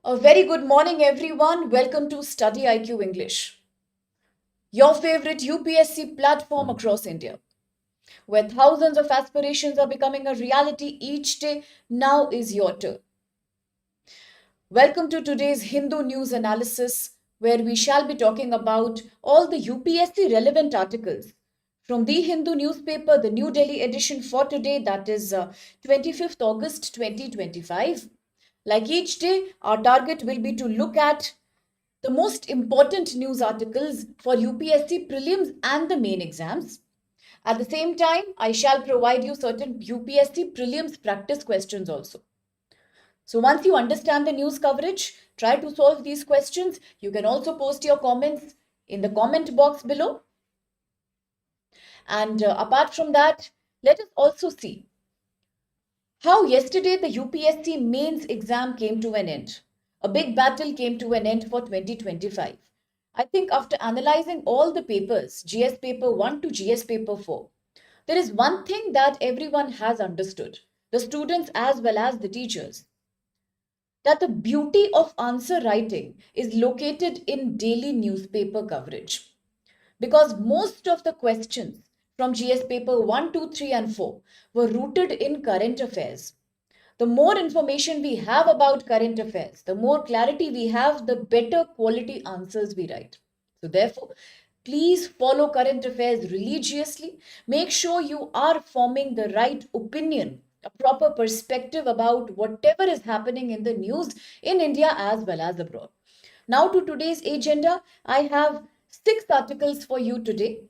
A very good morning, everyone. Welcome to StudyIQ English, your favorite UPSC platform across India, where thousands of aspirations are becoming a reality each day. Now is your turn. Welcome to today's Hindu news analysis, where we shall be talking about all the UPSC relevant articles from the Hindu newspaper, the New Delhi edition for today, that is 25th August 2025. Like each day, our target will be to look at the most important news articles for UPSC prelims and the main exams. At the same time, I shall provide you certain UPSC prelims practice questions also. So once you understand the news coverage, try to solve these questions. You can also post your comments in the comment box below. And apart from that, let us also see how yesterday the UPSC mains exam came to an end. A big battle came to an end for 2025. I think after analyzing all the papers, GS paper 1 to GS paper 4, there is one thing that everyone has understood, the students as well as the teachers, that the beauty of answer writing is located in daily newspaper coverage. Because most of the questions from GS paper 1, 2, 3, and 4 were rooted in current affairs. The more information we have about current affairs, the more clarity we have, the better quality answers we write. So, therefore, please follow current affairs religiously. Make sure you are forming the right opinion, a proper perspective about whatever is happening in the news in India as well as abroad. Now, to today's agenda, I have 6 articles for you today.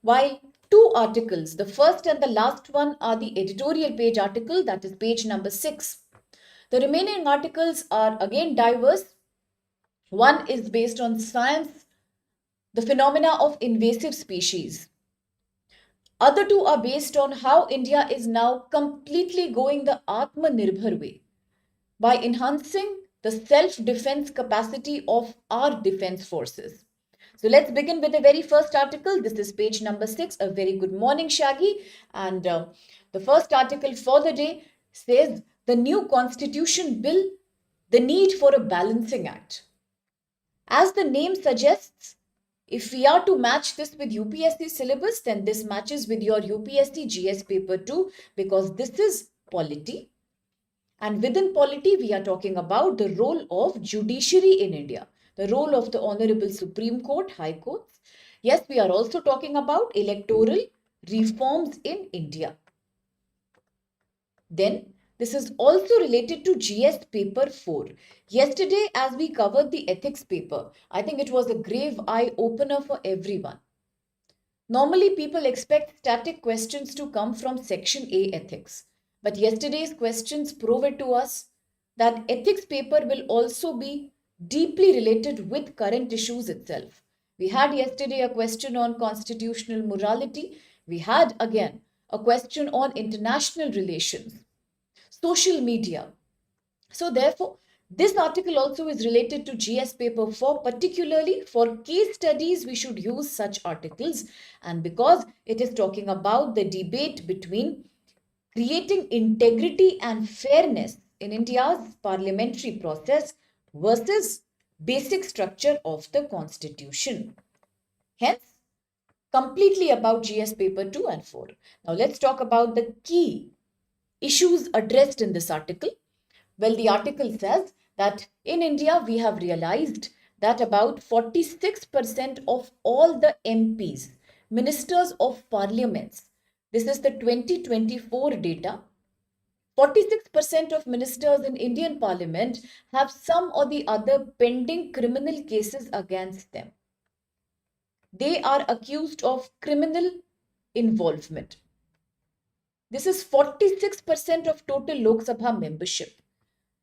While 2 articles, the first and the last one, are the editorial page article, that is page number 6. The remaining articles are again diverse. One is based on science, the phenomena of invasive species. Other two are based on how India is now completely going the Atmanirbhar way by enhancing the self-defense capacity of our defense forces. So let's begin with the very first article. This is page number 6. A very good morning, Shaggy. And the first article for the day says the new constitution bill, the need for a balancing act. As the name suggests, if we are to match this with UPSC syllabus, then this matches with your UPSC GS paper 2, because this is polity. And within polity, we are talking about the role of judiciary in India, the role of the Honorable Supreme Court, High Courts. Yes, we are also talking about electoral reforms in India. Then, this is also related to GS paper 4. Yesterday, as we covered the ethics paper, I think it was a grave eye opener for everyone. Normally, people expect static questions to come from section A ethics. But yesterday's questions prove it to us that ethics paper will also be deeply related with current issues itself. We had yesterday a question on constitutional morality. We had again a question on international relations, social media. So therefore, this article also is related to GS paper 4, particularly for case studies we should use such articles, and because it is talking about the debate between creating integrity and fairness in India's parliamentary process versus basic structure of the constitution. Hence, completely about GS paper 2 and 4. Now let's talk about the key issues addressed in this article. Well, the article says that in India, we have realized that about 46% of all the MPs, ministers of parliaments, this is the 2024 data, 46% of ministers in Indian parliament have some or the other pending criminal cases against them. They are accused of criminal involvement. This is 46% of total Lok Sabha membership.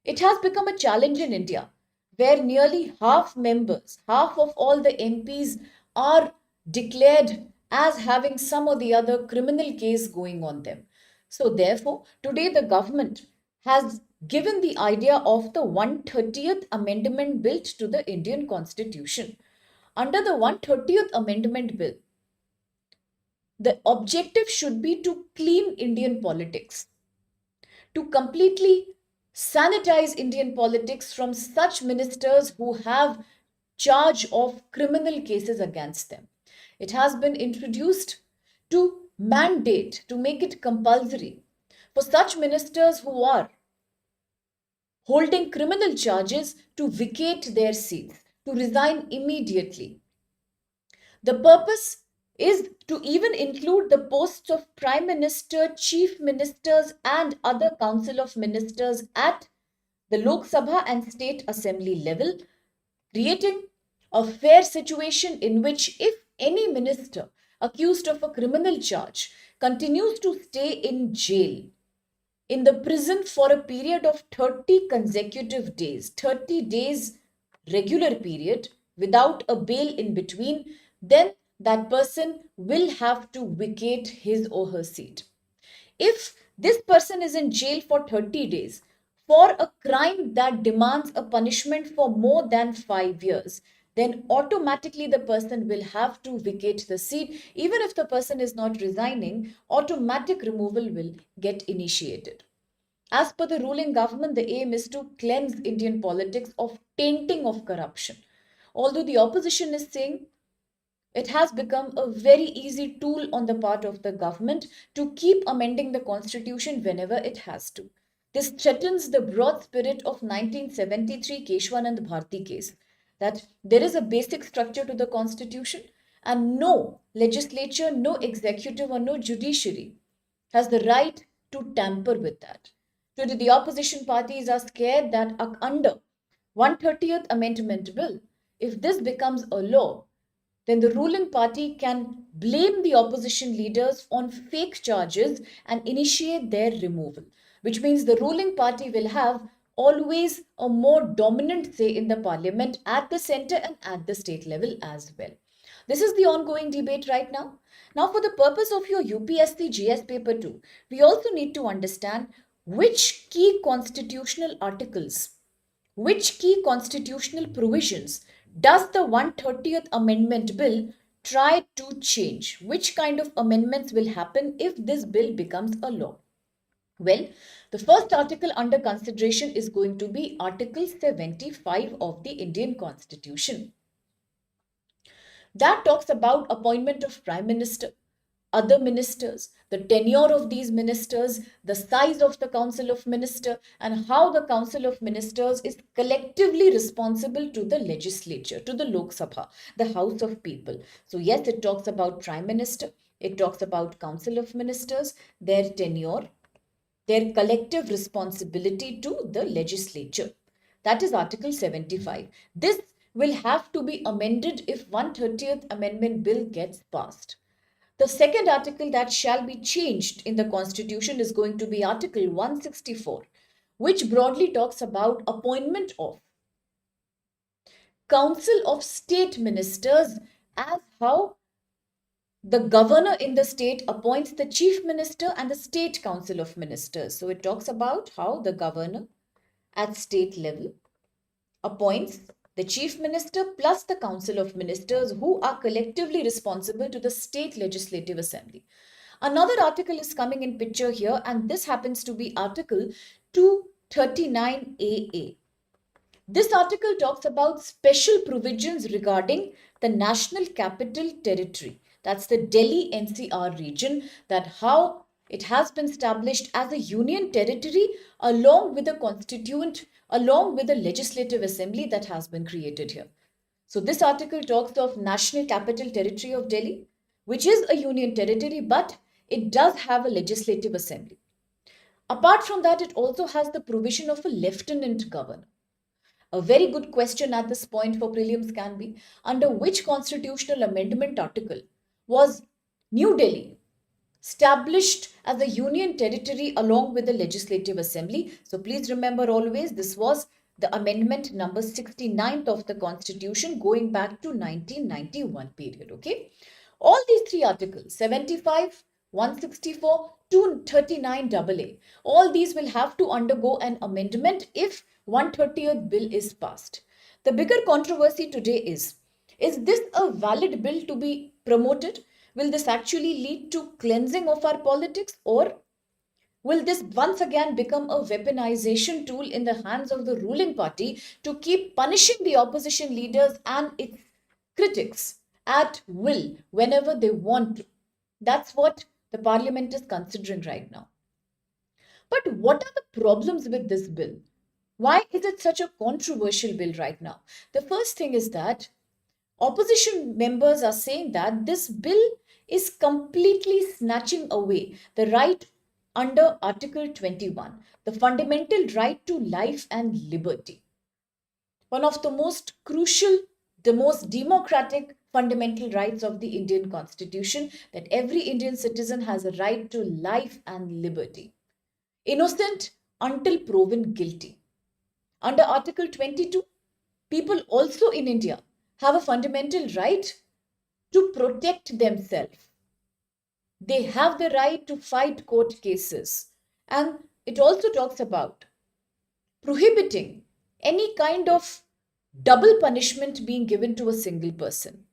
It has become a challenge in India where nearly half members, half of all the MPs are declared as having some or the other criminal case going on them. So therefore, today the government has given the idea of the 130th Amendment Bill to the Indian Constitution. Under the 130th Amendment Bill, the objective should be to clean Indian politics, to completely sanitize Indian politics from such ministers who have charge of criminal cases against them. It has been introduced to mandate, to make it compulsory for such ministers who are holding criminal charges to vacate their seats, to resign immediately. The purpose is to even include the posts of Prime Minister, Chief Ministers, and other Council of Ministers at the Lok Sabha and State Assembly level, creating a fair situation in which if any minister accused of a criminal charge continues to stay in jail, in the prison for a period of 30 consecutive days, 30 days regular period without a bail in between, then that person will have to vacate his or her seat. If this person is in jail for 30 days for a crime that demands a punishment for more than 5 years, then automatically the person will have to vacate the seat. Even if the person is not resigning, automatic removal will get initiated. As per the ruling government, the aim is to cleanse Indian politics of tainting of corruption. Although the opposition is saying it has become a very easy tool on the part of the government to keep amending the constitution whenever it has to. This threatens the broad spirit of 1973 Keshwanand Bharti case, that there is a basic structure to the constitution and no legislature, no executive or no judiciary has the right to tamper with that. Today, the opposition parties are scared that under 130th Amendment Bill, if this becomes a law, then the ruling party can blame the opposition leaders on fake charges and initiate their removal, which means the ruling party will have always a more dominant say in the parliament at the center and at the state level as well. This is the ongoing debate right now. Now, for the purpose of your UPSC GS paper 2, we also need to understand which key constitutional articles, which key constitutional provisions does the 130th Amendment Bill try to change? Which kind of amendments will happen if this bill becomes a law? Well, the first article under consideration is going to be Article 75 of the Indian Constitution. That talks about appointment of Prime Minister, other ministers, the tenure of these ministers, the size of the Council of Ministers, and how the Council of Ministers is collectively responsible to the legislature, to the Lok Sabha, the House of People. So yes, it talks about Prime Minister, it talks about Council of Ministers, their tenure, their collective responsibility to the legislature. That is Article 75. This will have to be amended if 130th Amendment Bill gets passed. The second article that shall be changed in the Constitution is going to be Article 164, which broadly talks about appointment of Council of State Ministers, as how the governor in the state appoints the chief minister and the state council of ministers. So it talks about how the governor at state level appoints the chief minister plus the council of ministers who are collectively responsible to the state legislative assembly. Another article is coming in picture here, and this happens to be Article 239AA. This article talks about special provisions regarding the National Capital Territory. That's the Delhi NCR region, that how it has been established as a union territory along with a constituent, along with a legislative assembly that has been created here. So this article talks of National Capital Territory of Delhi, which is a union territory, but it does have a legislative assembly. Apart from that, it also has the provision of a lieutenant governor. A very good question at this point for prelims can be, under which constitutional amendment article was New Delhi established as a union territory along with the legislative assembly? So please remember always, this was the amendment number 69th of the constitution going back to 1991 period. Okay, all these three articles, 75, 164, 239AA, all these will have to undergo an amendment if 130th bill is passed. The bigger controversy today is this a valid bill to be promoted? Will this actually lead to cleansing of our politics, or Will this once again become a weaponization tool in the hands of the ruling party to keep punishing the opposition leaders and its critics at will whenever they want to? That's what the parliament is considering right now. But what are the problems with this bill? Why is it such a controversial bill right now? The first thing is that opposition members are saying that this bill is completely snatching away the right under Article 21, the fundamental right to life and liberty. One of the most crucial, the most democratic fundamental rights of the Indian Constitution, that every Indian citizen has a right to life and liberty. Innocent until proven guilty. Under Article 22, people also in India have a fundamental right to protect themselves. They have the right to fight court cases. And it also talks about prohibiting any kind of double punishment being given to a single person.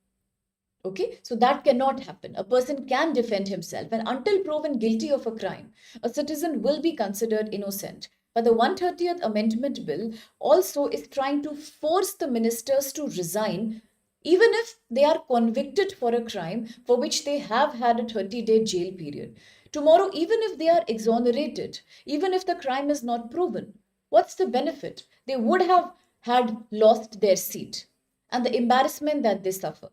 Okay, so that cannot happen. A person can defend himself, and until proven guilty of a crime, a citizen will be considered innocent. But the 130th Amendment Bill also is trying to force the ministers to resign even if they are convicted for a crime for which they have had a 30-day jail period. Tomorrow, even if they are exonerated, even if the crime is not proven, what's the benefit? They would have had lost their seat and the embarrassment that they suffer,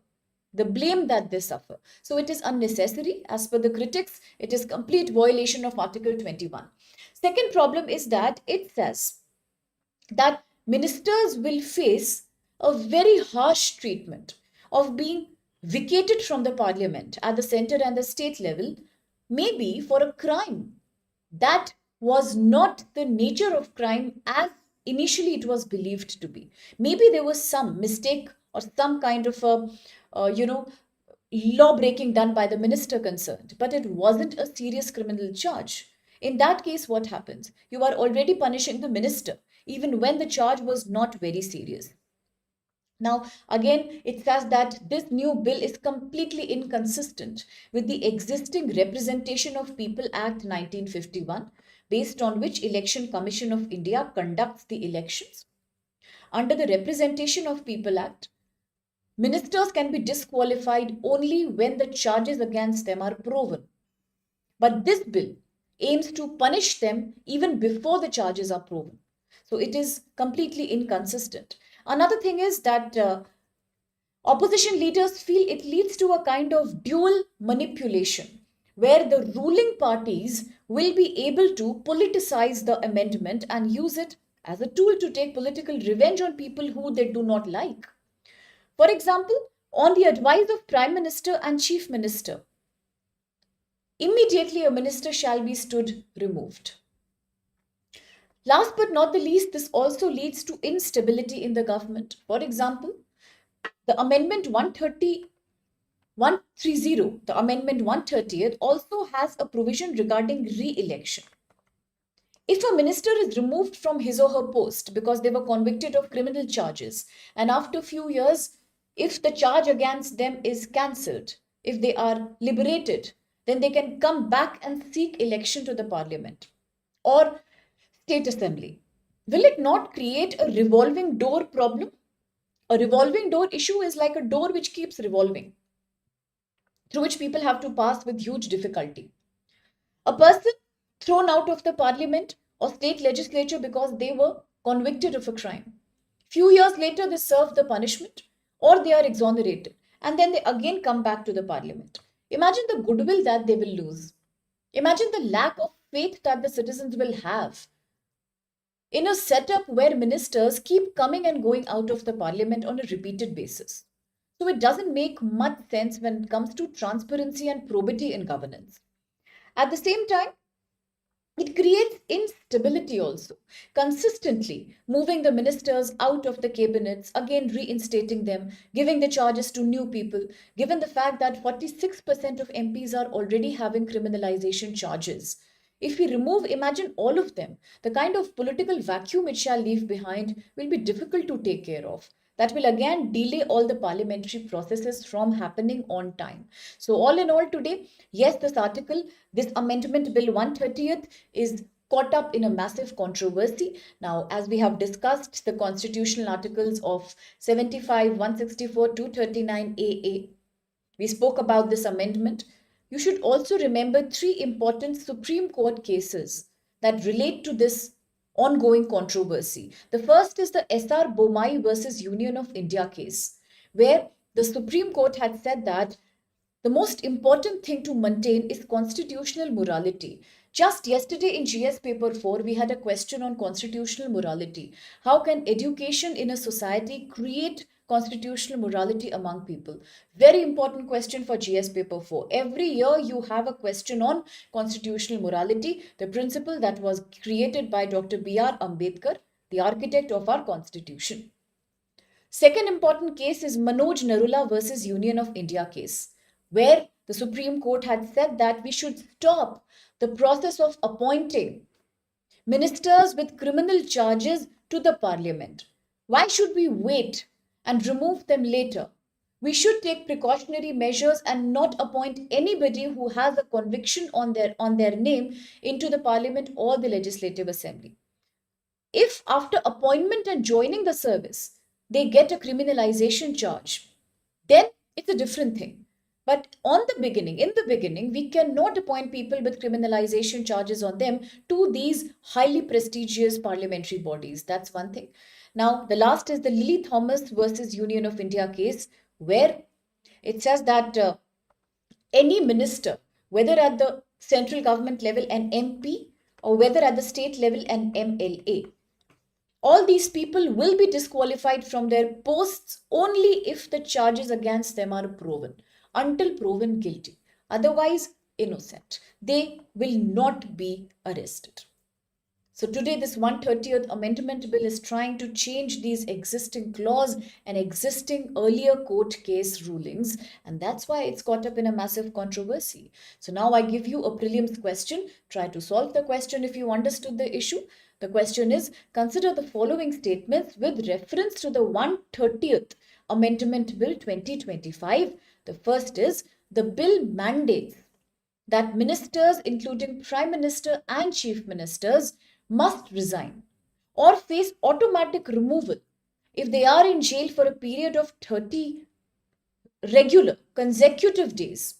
the blame that they suffer. So it is unnecessary. As per the critics, it is complete violation of Article 21. Second problem is that it says that ministers will face a very harsh treatment of being vacated from the parliament at the center and the state level, maybe for a crime that was not the nature of crime as initially it was believed to be. Maybe there was some mistake or some kind of a, law breaking done by the minister concerned, but it wasn't a serious criminal charge. In that case, what happens? You are already punishing the minister, even when the charge was not very serious. Now, again, it says that this new bill is completely inconsistent with the existing Representation of People Act 1951, based on which Election Commission of India conducts the elections. Under the Representation of People Act, ministers can be disqualified only when the charges against them are proven. But this bill aims to punish them even before the charges are proven. So it is completely inconsistent. Another thing is that opposition leaders feel it leads to a kind of dual manipulation where the ruling parties will be able to politicize the amendment and use it as a tool to take political revenge on people who they do not like. For example, on the advice of Prime Minister and Chief Minister, immediately a minister shall be stood removed. Last but not the least, this also leads to instability in the government. For example, the Amendment 130, the Amendment 130th also has a provision regarding re-election. If a minister is removed from his or her post because they were convicted of criminal charges, and after a few years, if the charge against them is cancelled, if they are liberated, then they can come back and seek election to the parliament or state assembly. Will it not create a revolving door problem? A revolving door issue is like a door which keeps revolving, through which people have to pass with huge difficulty. A person thrown out of the parliament or state legislature because they were convicted of a crime. Few years later, they serve the punishment or they are exonerated and then they again come back to the parliament. Imagine the goodwill that they will lose. Imagine the lack of faith that the citizens will have in a setup where ministers keep coming and going out of the parliament on a repeated basis. So it doesn't make much sense when it comes to transparency and probity in governance. At the same time, it creates instability also, consistently moving the ministers out of the cabinets, again reinstating them, giving the charges to new people, given the fact that 46% of MPs are already having criminalization charges. If we remove, imagine all of them, the kind of political vacuum it shall leave behind will be difficult to take care of. That will again delay all the parliamentary processes from happening on time. So all in all today, yes, this amendment bill 130th is caught up in a massive controversy. Now, as we have discussed, the constitutional articles of 75, 164, 239 AA, we spoke about this amendment. You should also remember three important Supreme Court cases that relate to this ongoing controversy. The first is the S.R. Bomai versus Union of India case, where the Supreme Court had said that the most important thing to maintain is constitutional morality. Just yesterday in GS paper 4, we had a question on constitutional morality. How can education in a society create constitutional morality among people? Very important question for GS paper 4. Every year you have a question on constitutional morality, the principle that was created by Dr. B.R. Ambedkar, the architect of our constitution. Second important case is Manoj Narula versus Union of India case, where the Supreme Court had said that we should stop the process of appointing ministers with criminal charges to the parliament. Why should we wait and remove them later? We should take precautionary measures and not appoint anybody who has a conviction on their name into the parliament or the legislative assembly. If after appointment and joining the service, they get a criminalization charge, then it's a different thing. But in the beginning, we cannot appoint people with criminalization charges on them to these highly prestigious parliamentary bodies. That's one thing. Now, the last is the Lily Thomas versus Union of India case, where it says that any minister, whether at the central government level an MP or whether at the state level an MLA, all these people will be disqualified from their posts only if the charges against them are proven, until proven guilty. Otherwise, innocent. They will not be arrested. So today this 130th Amendment Bill is trying to change these existing clause and existing earlier court case rulings, and that's why it's caught up in a massive controversy. So now I give you a prelims question. Try to solve the question if you understood the issue. The question is, consider the following statements with reference to the 130th Amendment Bill 2025. The first is, the bill mandates that ministers, including Prime Minister and Chief Ministers, must resign or face automatic removal if they are in jail for a period of 30 regular consecutive days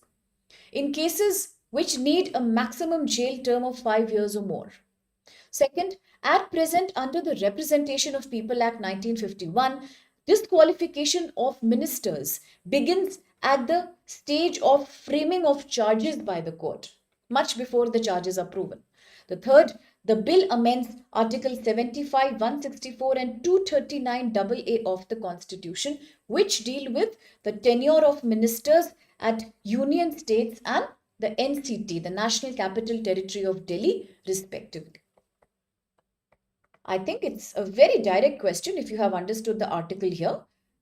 in cases which need a maximum jail term of 5 years or more. Second, at present, under the Representation of People Act 1951, disqualification of ministers begins at the stage of framing of charges by the court, much before the charges are proven. The third, the bill amends Article 75, 164 and 239 AA of the Constitution, which deal with the tenure of ministers at Union States and the NCT, the National Capital Territory of Delhi, respectively. I think it's a very direct question. If you have understood the article here,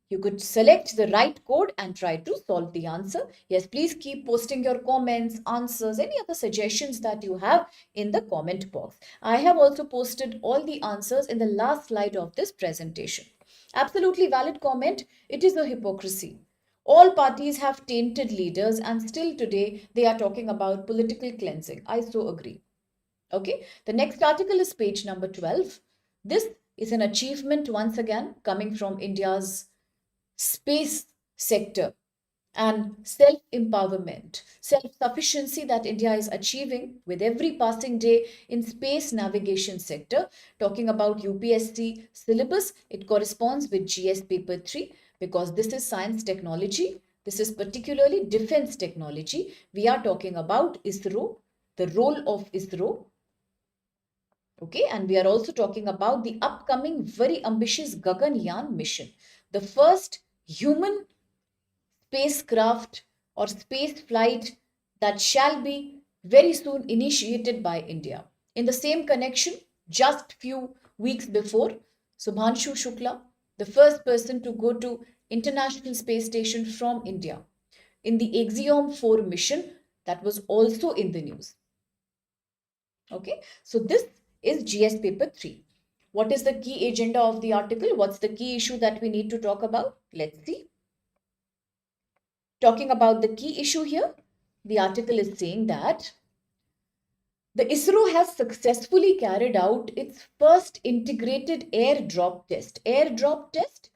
you could select the right code and try to solve the answer. Yes, please keep posting your comments, answers, any other suggestions that you have in the comment box. I have also posted all the answers in the last slide of this presentation. Absolutely valid comment. It is a hypocrisy. All parties have tainted leaders and still today they are talking about political cleansing. I so agree. Okay, the next article is page number 12. This is an achievement once again coming from India's space sector and self-empowerment, self-sufficiency that India is achieving with every passing day in space navigation sector. Talking about UPSC syllabus, it corresponds with GS paper 3 because this is science technology. This is particularly defense technology. We are talking about ISRO, the role of ISRO. Okay, and we are also talking about the upcoming very ambitious Gaganyaan mission, the first human spacecraft or space flight that shall be very soon initiated by India. In the same connection, just few weeks before, Subhanshu Shukla, the first person to go to International Space Station from India, in the Axiom 4 mission, that was also in the news. Okay, so this is GS paper 3. What is the key agenda of the article? What's the key issue that we need to talk about? Let's see. Talking about the key issue here, the article is saying that the ISRO has successfully carried out its first integrated airdrop test. Airdrop test,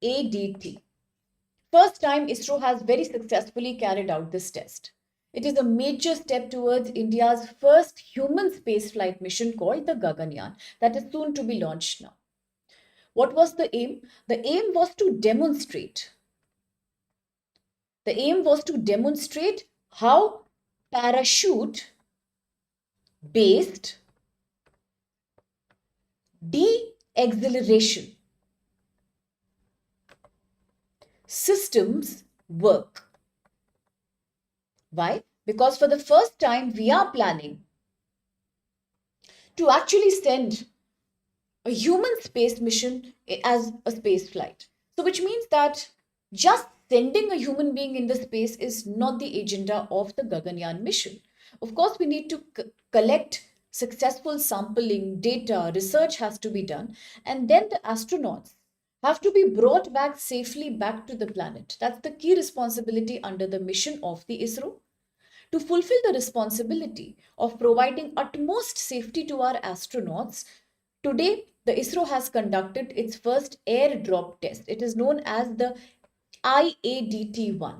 ADT. First time ISRO has very successfully carried out this test. It is a major step towards India's first human spaceflight mission called the Gaganyaan that is soon to be launched now. What was the aim? The aim was to demonstrate. The aim was to demonstrate how parachute based de-acceleration systems work. Why? Because for the first time we are planning to actually send a human space mission as a space flight. So which means that just sending a human being in the space is not the agenda of the Gaganyaan mission. Of course, we need to collect successful sampling, data, research has to be done, and then the astronauts have to be brought back safely back to the planet. That's the key responsibility under the mission of the ISRO. To fulfill the responsibility of providing utmost safety to our astronauts, today the ISRO has conducted its first airdrop test. It is known as the IADT-1.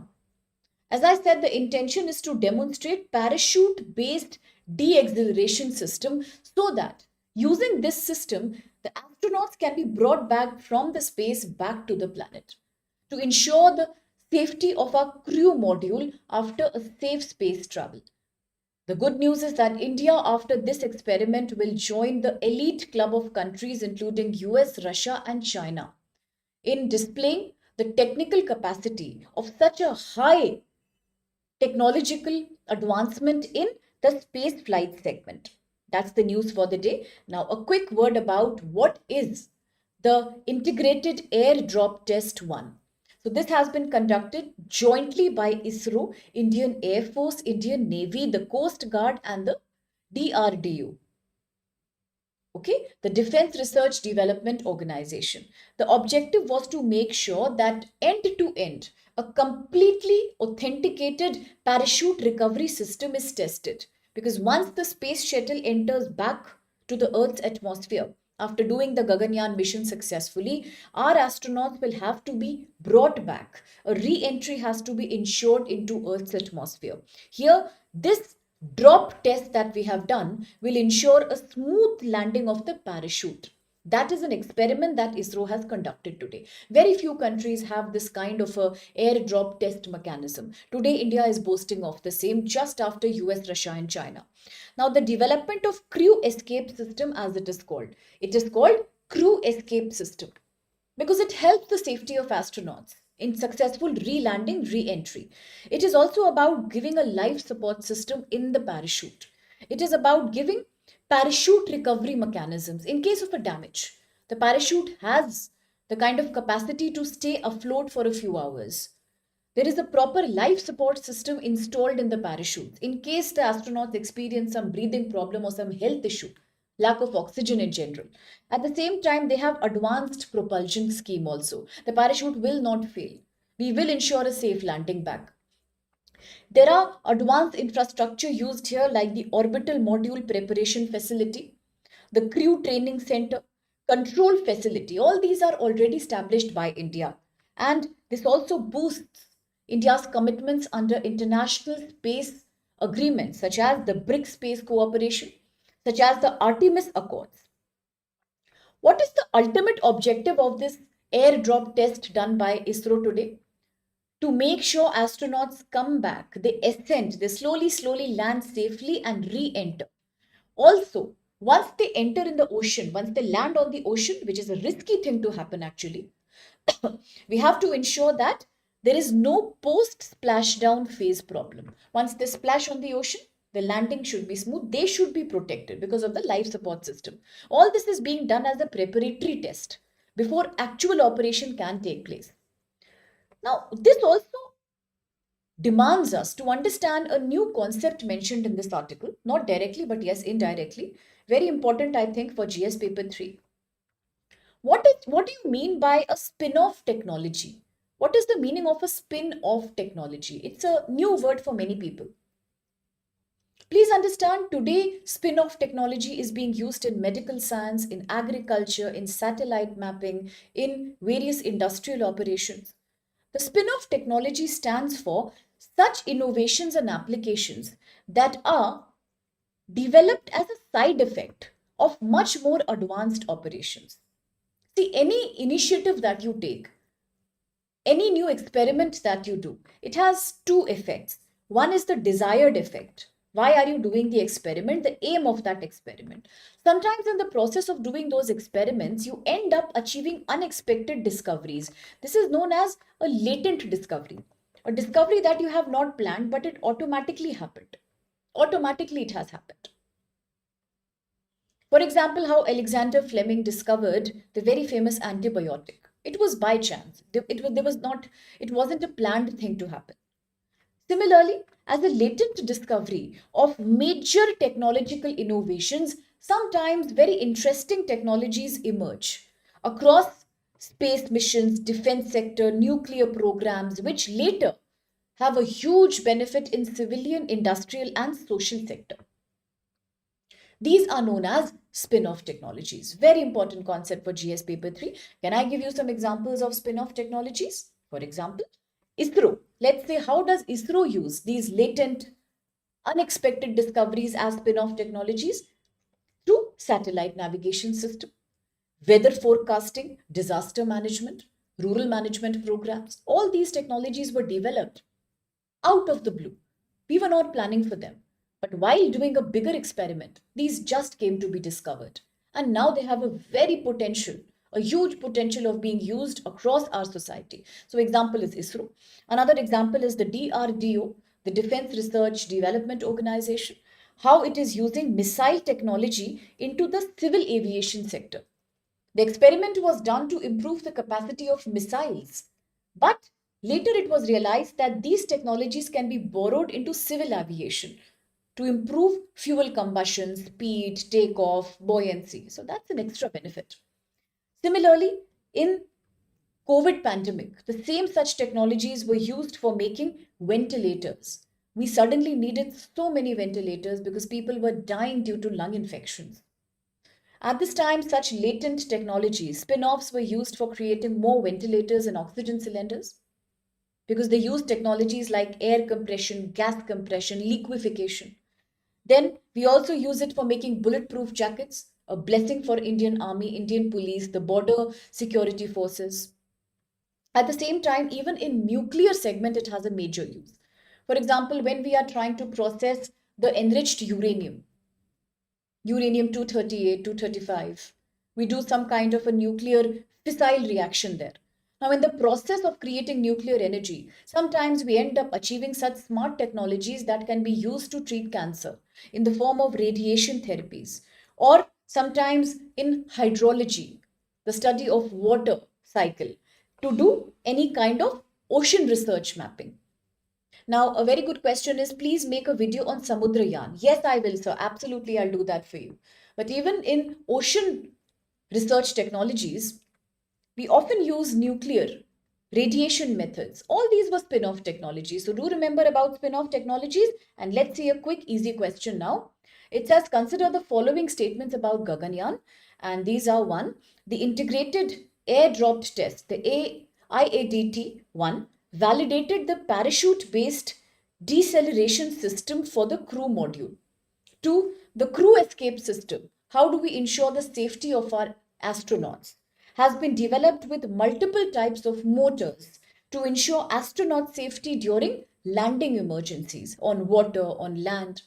As I said, the intention is to demonstrate parachute-based de-acceleration system so that using this system, the astronauts can be brought back from the space back to the planet to ensure the safety of our crew module after a safe space travel. The good news is that India, after this experiment, will join the elite club of countries including US, Russia and China in displaying the technical capacity of such a high technological advancement in the space flight segment. That's the news for the day. Now, a quick word about what is the Integrated Airdrop Test 1. So this has been conducted jointly by ISRO, Indian Air Force, Indian Navy, the Coast Guard and the DRDO. Okay, the Defense Research Development Organization. The objective was to make sure that end to end, a completely authenticated parachute recovery system is tested. Because once the space shuttle enters back to the Earth's atmosphere, after doing the Gaganyaan mission successfully, our astronauts will have to be brought back. A re-entry has to be ensured into Earth's atmosphere. Here, this drop test that we have done will ensure a smooth landing of the parachute. That is an experiment that ISRO has conducted today. Very few countries have this kind of a airdrop test mechanism. Today, India is boasting of the same just after US, Russia and China. Now, the development of crew escape system, as it is called. It is called crew escape system because it helps the safety of astronauts in successful re-landing, re-entry. It is also about giving a life support system in the parachute. It is about giving parachute recovery mechanisms in case of a damage. The parachute has the kind of capacity to stay afloat for a few hours. There is a proper life support system installed in the parachute in case the astronauts experience some breathing problem or some health issue, lack of oxygen in general. At the same time, they have advanced propulsion scheme also. The parachute will not fail. We will ensure a safe landing back. There are advanced infrastructure used here like the orbital module preparation facility, the crew training center, control facility. All these are already established by India. And this also boosts India's commitments under international space agreements such as the BRICS Space Cooperation, such as the Artemis Accords. What is the ultimate objective of this airdrop test done by ISRO today? To make sure astronauts come back, they ascend, they slowly land safely and re-enter. Also, once they enter in the ocean, once they land on the ocean, which is a risky thing to happen actually, we have to ensure that there is no post splashdown phase problem. Once they splash on the ocean, the landing should be smooth. They should be protected because of the life support system. All this is being done as a preparatory test before actual operation can take place. Now, this also demands us to understand a new concept mentioned in this article, not directly, but yes, indirectly. Very important, I think, for GS paper 3. What do you mean by a spin-off technology? What is the meaning of a spin-off technology? It's a new word for many people. Please understand today spin-off technology is being used in medical science, in agriculture, in satellite mapping, in various industrial operations. The spin-off technology stands for such innovations and applications that are developed as a side effect of much more advanced operations. See, any initiative that you take, any new experiment that you do, it has two effects. One is the desired effect. Why are you doing the experiment? The aim of that experiment. Sometimes, in the process of doing those experiments, you end up achieving unexpected discoveries. This is known as a latent discovery, a discovery that you have not planned, but it automatically happened. Automatically, it has happened. For example, how Alexander Fleming discovered the very famous antibiotic. It was by chance. It wasn't a planned thing to happen. Similarly, as a latent discovery of major technological innovations, sometimes very interesting technologies emerge across space missions, defense sector, nuclear programs, which later have a huge benefit in civilian, industrial, and social sector. These are known as spin-off technologies. Very important concept for GS paper 3. Can I give you some examples of spin-off technologies? For example, ISRO. Let's say, how does ISRO use these latent, unexpected discoveries as spin-off technologies? Through satellite navigation system, weather forecasting, disaster management, rural management programs. All these technologies were developed out of the blue. We were not planning for them. But while doing a bigger experiment, these just came to be discovered. And now they have a very potential, a huge potential of being used across our society. So example is ISRO. Another example is the DRDO, the Defense Research Development Organization, how it is using missile technology into the civil aviation sector. The experiment was done to improve the capacity of missiles. But later it was realized that these technologies can be borrowed into civil aviation to improve fuel combustion, speed, takeoff, buoyancy. So that's an extra benefit. Similarly, in COVID pandemic, the same such technologies were used for making ventilators. We suddenly needed so many ventilators because people were dying due to lung infections. At this time, such latent technologies, spin-offs were used for creating more ventilators and oxygen cylinders because they used technologies like air compression, gas compression, liquefaction. Then we also use it for making bulletproof jackets, a blessing for Indian Army, Indian Police, the border security forces. At the same time, even in nuclear segment, it has a major use. For example, when we are trying to process the enriched uranium 238, 235. We do some kind of a nuclear fissile reaction there. Now, in the process of creating nuclear energy, sometimes we end up achieving such smart technologies that can be used to treat cancer in the form of radiation therapies, or sometimes in hydrology, the study of water cycle, to do any kind of ocean research mapping. Now, a very good question is, please make a video on Samudrayaan. Yes, I will, sir. Absolutely, I'll do that for you. But even in ocean research technologies, we often use nuclear radiation methods. All these were spin-off technologies. So do remember about spin-off technologies. And let's see a quick, easy question now. It says, consider the following statements about Gaganyaan. And these are one, the integrated air-dropped test, the IADT-1, validated the parachute-based deceleration system for the crew module. 2. The crew escape system. How do we ensure the safety of our astronauts? Has been developed with multiple types of motors to ensure astronaut safety during landing emergencies on water, on land.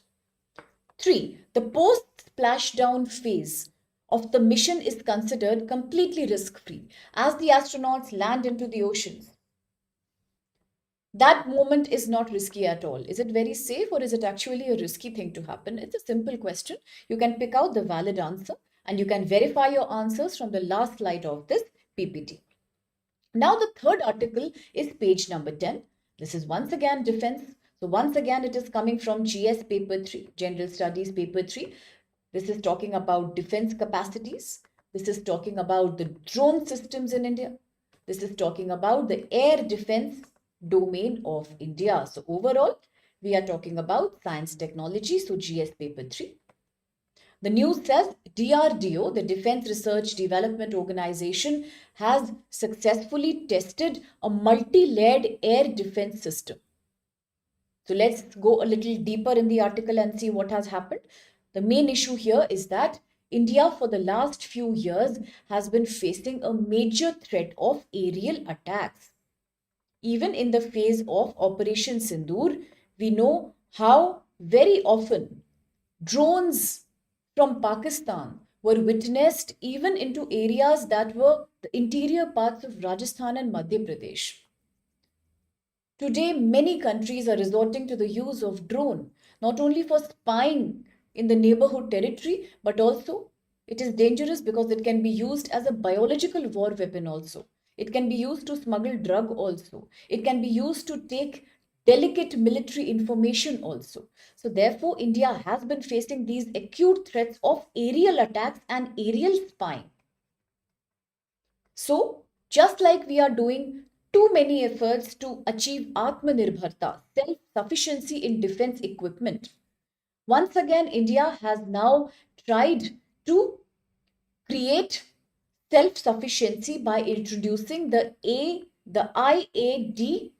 3. The post-splashdown phase of the mission is considered completely risk-free as the astronauts land into the oceans. That moment is not risky at all. Is it very safe or is it actually a risky thing to happen? It's a simple question. You can pick out the valid answer and you can verify your answers from the last slide of this PPT. Now the third article is page number 10. This is once again defense. So once again it is coming from GS paper 3, General Studies paper 3. This is talking about defense capacities. This is talking about the drone systems in India. This is talking about the air defense domain of India. So overall, we are talking about science technology. So GS paper 3. The news says DRDO, the Defense Research Development Organization, has successfully tested a multi-layered air defense system. So let's go a little deeper in the article and see what has happened. The main issue here is that India for the last few years has been facing a major threat of aerial attacks. Even in the phase of Operation Sindoor, we know how very often drones from Pakistan were witnessed even into areas that were the interior parts of Rajasthan and Madhya Pradesh. Today, many countries are resorting to the use of drone, not only for spying in the neighborhood territory, but also it is dangerous because it can be used as a biological war weapon also. It can be used to smuggle drug also. It can be used to take delicate military information also. So therefore, India has been facing these acute threats of aerial attacks and aerial spying. So just like we are doing too many efforts to achieve Atmanirbharta, self-sufficiency in defense equipment, once again, India has now tried to create self-sufficiency by introducing the IADWS.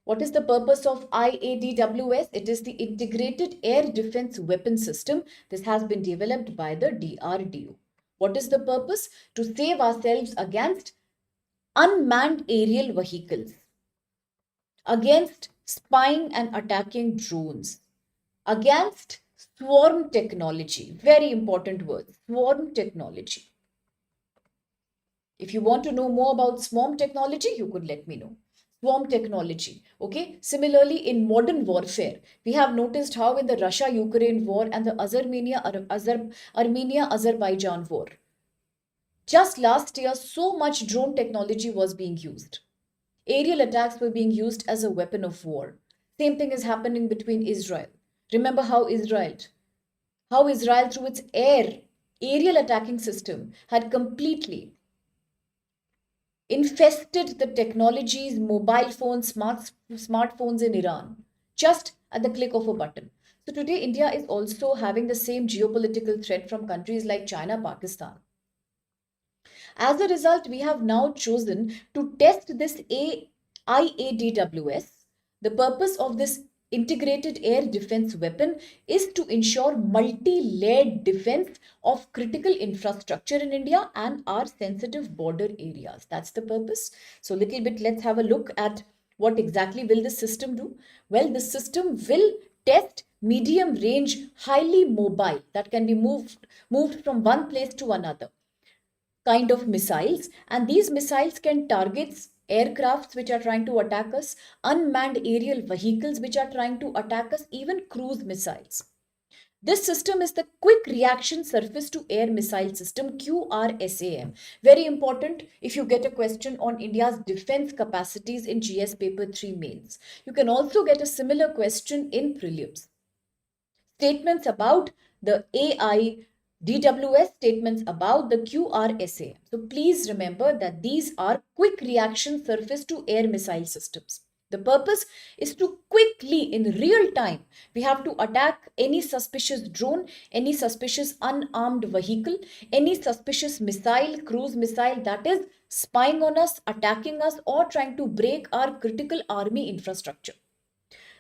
What is the purpose of IADWS? It is the Integrated Air Defense Weapon System. This has been developed by the DRDO. What is the purpose? To save ourselves against unmanned aerial vehicles, against spying and attacking drones, against swarm technology. Very important word, swarm technology. If you want to know more about swarm technology, you could let me know. Swarm technology. Okay. Similarly, in modern warfare, we have noticed how in the Russia-Ukraine war and the Armenia-Azerbaijan war, just last year, so much drone technology was being used. Aerial attacks were being used as a weapon of war. Same thing is happening between Israel. Remember how Israel through its aerial attacking system had completely infested the technologies, mobile phones, smartphones in Iran, just at the click of a button. So today, India is also having the same geopolitical threat from countries like China, Pakistan. As a result, we have now chosen to test this IADWS. The purpose of this integrated air defense weapon is to ensure multi-layered defense of critical infrastructure in India and our sensitive border areas. That's the purpose. So little bit, let's have a look at what exactly will this system do. Well, this system will test medium range, highly mobile, that can be moved from one place to another kind of missiles, and these missiles can target aircrafts which are trying to attack us, unmanned aerial vehicles which are trying to attack us, even cruise missiles. This system is the Quick Reaction Surface to Air Missile System, QRSAM. Very important if you get a question on India's defense capacities in GS paper 3 mains. You can also get a similar question in prelims. Statements about the DWS, statements about the QRSAM. So please remember that these are quick reaction surface to air missile systems. The purpose is to quickly, in real time, we have to attack any suspicious drone, any suspicious unarmed vehicle, any suspicious missile, cruise missile that is spying on us, attacking us, or trying to break our critical army infrastructure.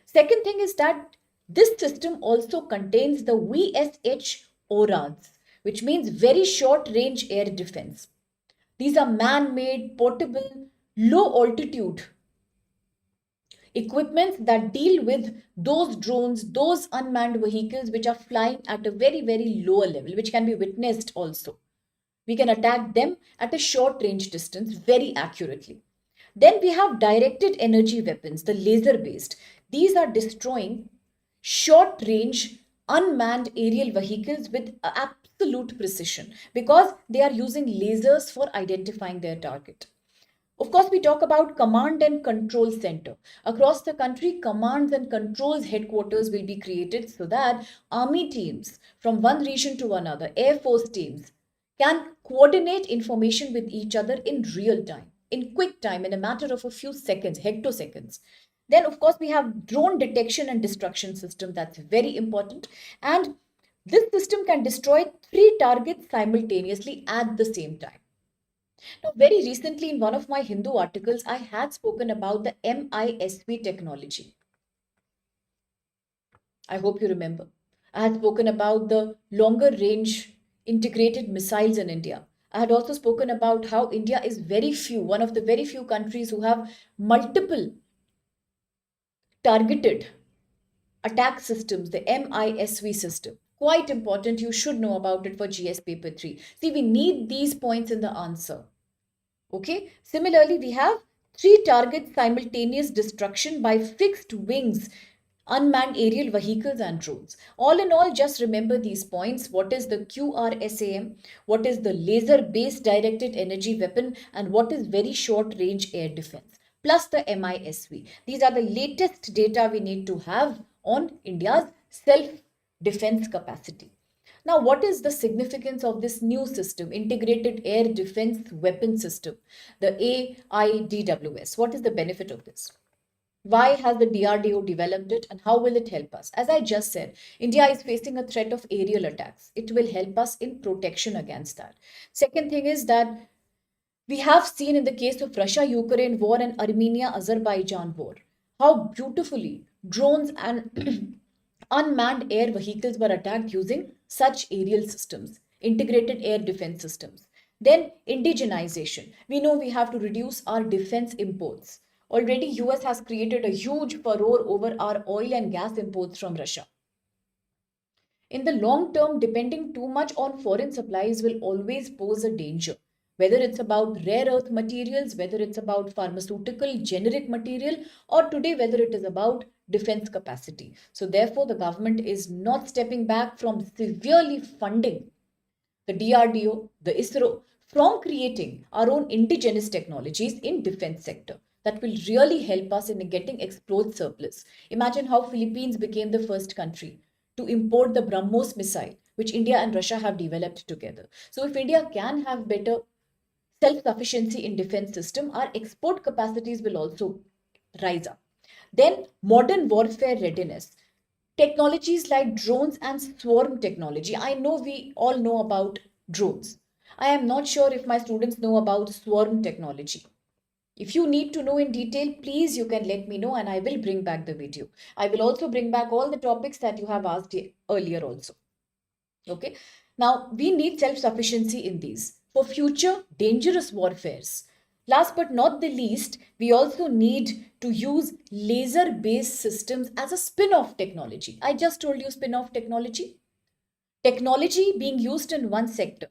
Second thing is that this system also contains the VSH ORADs, which means very short range air defense. These are man-made, portable, low altitude equipments that deal with those drones, those unmanned vehicles which are flying at a very, very lower level, which can be witnessed also. We can attack them at a short range distance very accurately. Then we have directed energy weapons, the laser based. These are destroying short range unmanned aerial vehicles with absolute precision because they are using lasers for identifying their target. Of course, we talk about command and control center. Across the country, commands and controls headquarters will be created so that army teams from one region to another, air force teams, can coordinate information with each other in real time, in quick time, in a matter of a few seconds, hectoseconds. Then, of course, we have drone detection and destruction system. That's very important. And this system can destroy 3 targets simultaneously at the same time. Now, very recently, in one of my Hindu articles, I had spoken about the MISV technology. I hope you remember. I had spoken about the longer range integrated missiles in India. I had also spoken about how India is one of the very few countries who have multiple targeted attack systems, the MISV system. Quite important. You should know about it for GS paper 3. See, we need these points in the answer. Okay. Similarly, we have 3 target simultaneous destruction by fixed wings, unmanned aerial vehicles and drones. All in all, just remember these points. What is the QRSAM? What is the laser based directed energy weapon? And what is very short range air defense? Plus the MISV. These are the latest data we need to have on India's self defense capacity. Now, what is the significance of this new system, Integrated Air Defense Weapon System, the AIDWS? What is the benefit of this? Why has the DRDO developed it and how will it help us? As I just said, India is facing a threat of aerial attacks. It will help us in protection against that. Second thing is that we have seen in the case of Russia-Ukraine war and Armenia-Azerbaijan war how beautifully drones and unmanned air vehicles were attacked using such aerial systems, integrated air defense systems. Then indigenization. We know we have to reduce our defense imports. Already US has created a huge furore over our oil and gas imports from Russia. In the long term, depending too much on foreign supplies will always pose a danger. Whether it's about rare earth materials, whether it's about pharmaceutical, generic material, or today, whether it is about defense capacity. So, therefore, the government is not stepping back from severely funding the DRDO, the ISRO, from creating our own indigenous technologies in defense sector that will really help us in getting export surplus. Imagine how Philippines became the first country to import the BrahMos missile, which India and Russia have developed together. So if India can have better self-sufficiency in defense system, our export capacities will also rise up. Then modern warfare readiness. Technologies like drones and swarm technology. I know we all know about drones. I am not sure if my students know about swarm technology. If you need to know in detail, please you can let me know and I will bring back the video. I will also bring back all the topics that you have asked earlier also. Okay. Now we need self-sufficiency in these for future dangerous warfares. Last but not the least, we also need to use laser-based systems as a spin-off technology. I just told you spin-off technology. Technology being used in one sector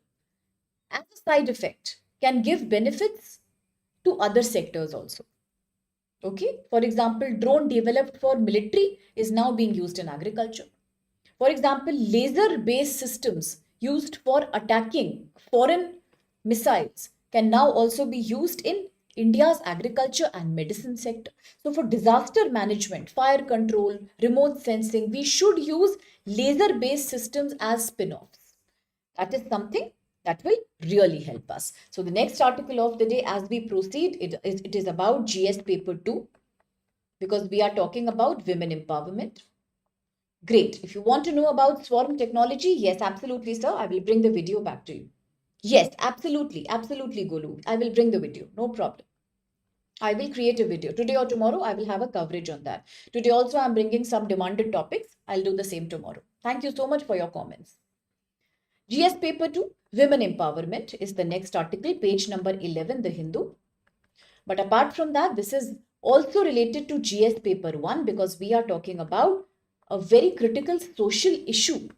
as a side effect can give benefits to other sectors also. Okay, for example, drone developed for military is now being used in agriculture. For example, laser-based systems used for attacking foreign missiles can now also be used in India's agriculture and medicine sector. So for disaster management, fire control, remote sensing, we should use laser-based systems as spin-offs. That is something that will really help us. So the next article of the day as we proceed, it is about GS paper 2 because we are talking about women empowerment. Great. If you want to know about swarm technology, yes, absolutely, sir. I will bring the video back to you. Yes, absolutely. Absolutely, Golu. I will bring the video. No problem. I will create a video. Today or tomorrow, I will have a coverage on that. Today also, I'm bringing some demanded topics. I'll do the same tomorrow. Thank you so much for your comments. GS paper 2, women empowerment is the next article, page number 11, The Hindu. But apart from that, this is also related to GS paper 1 because we are talking about a very critical social issue.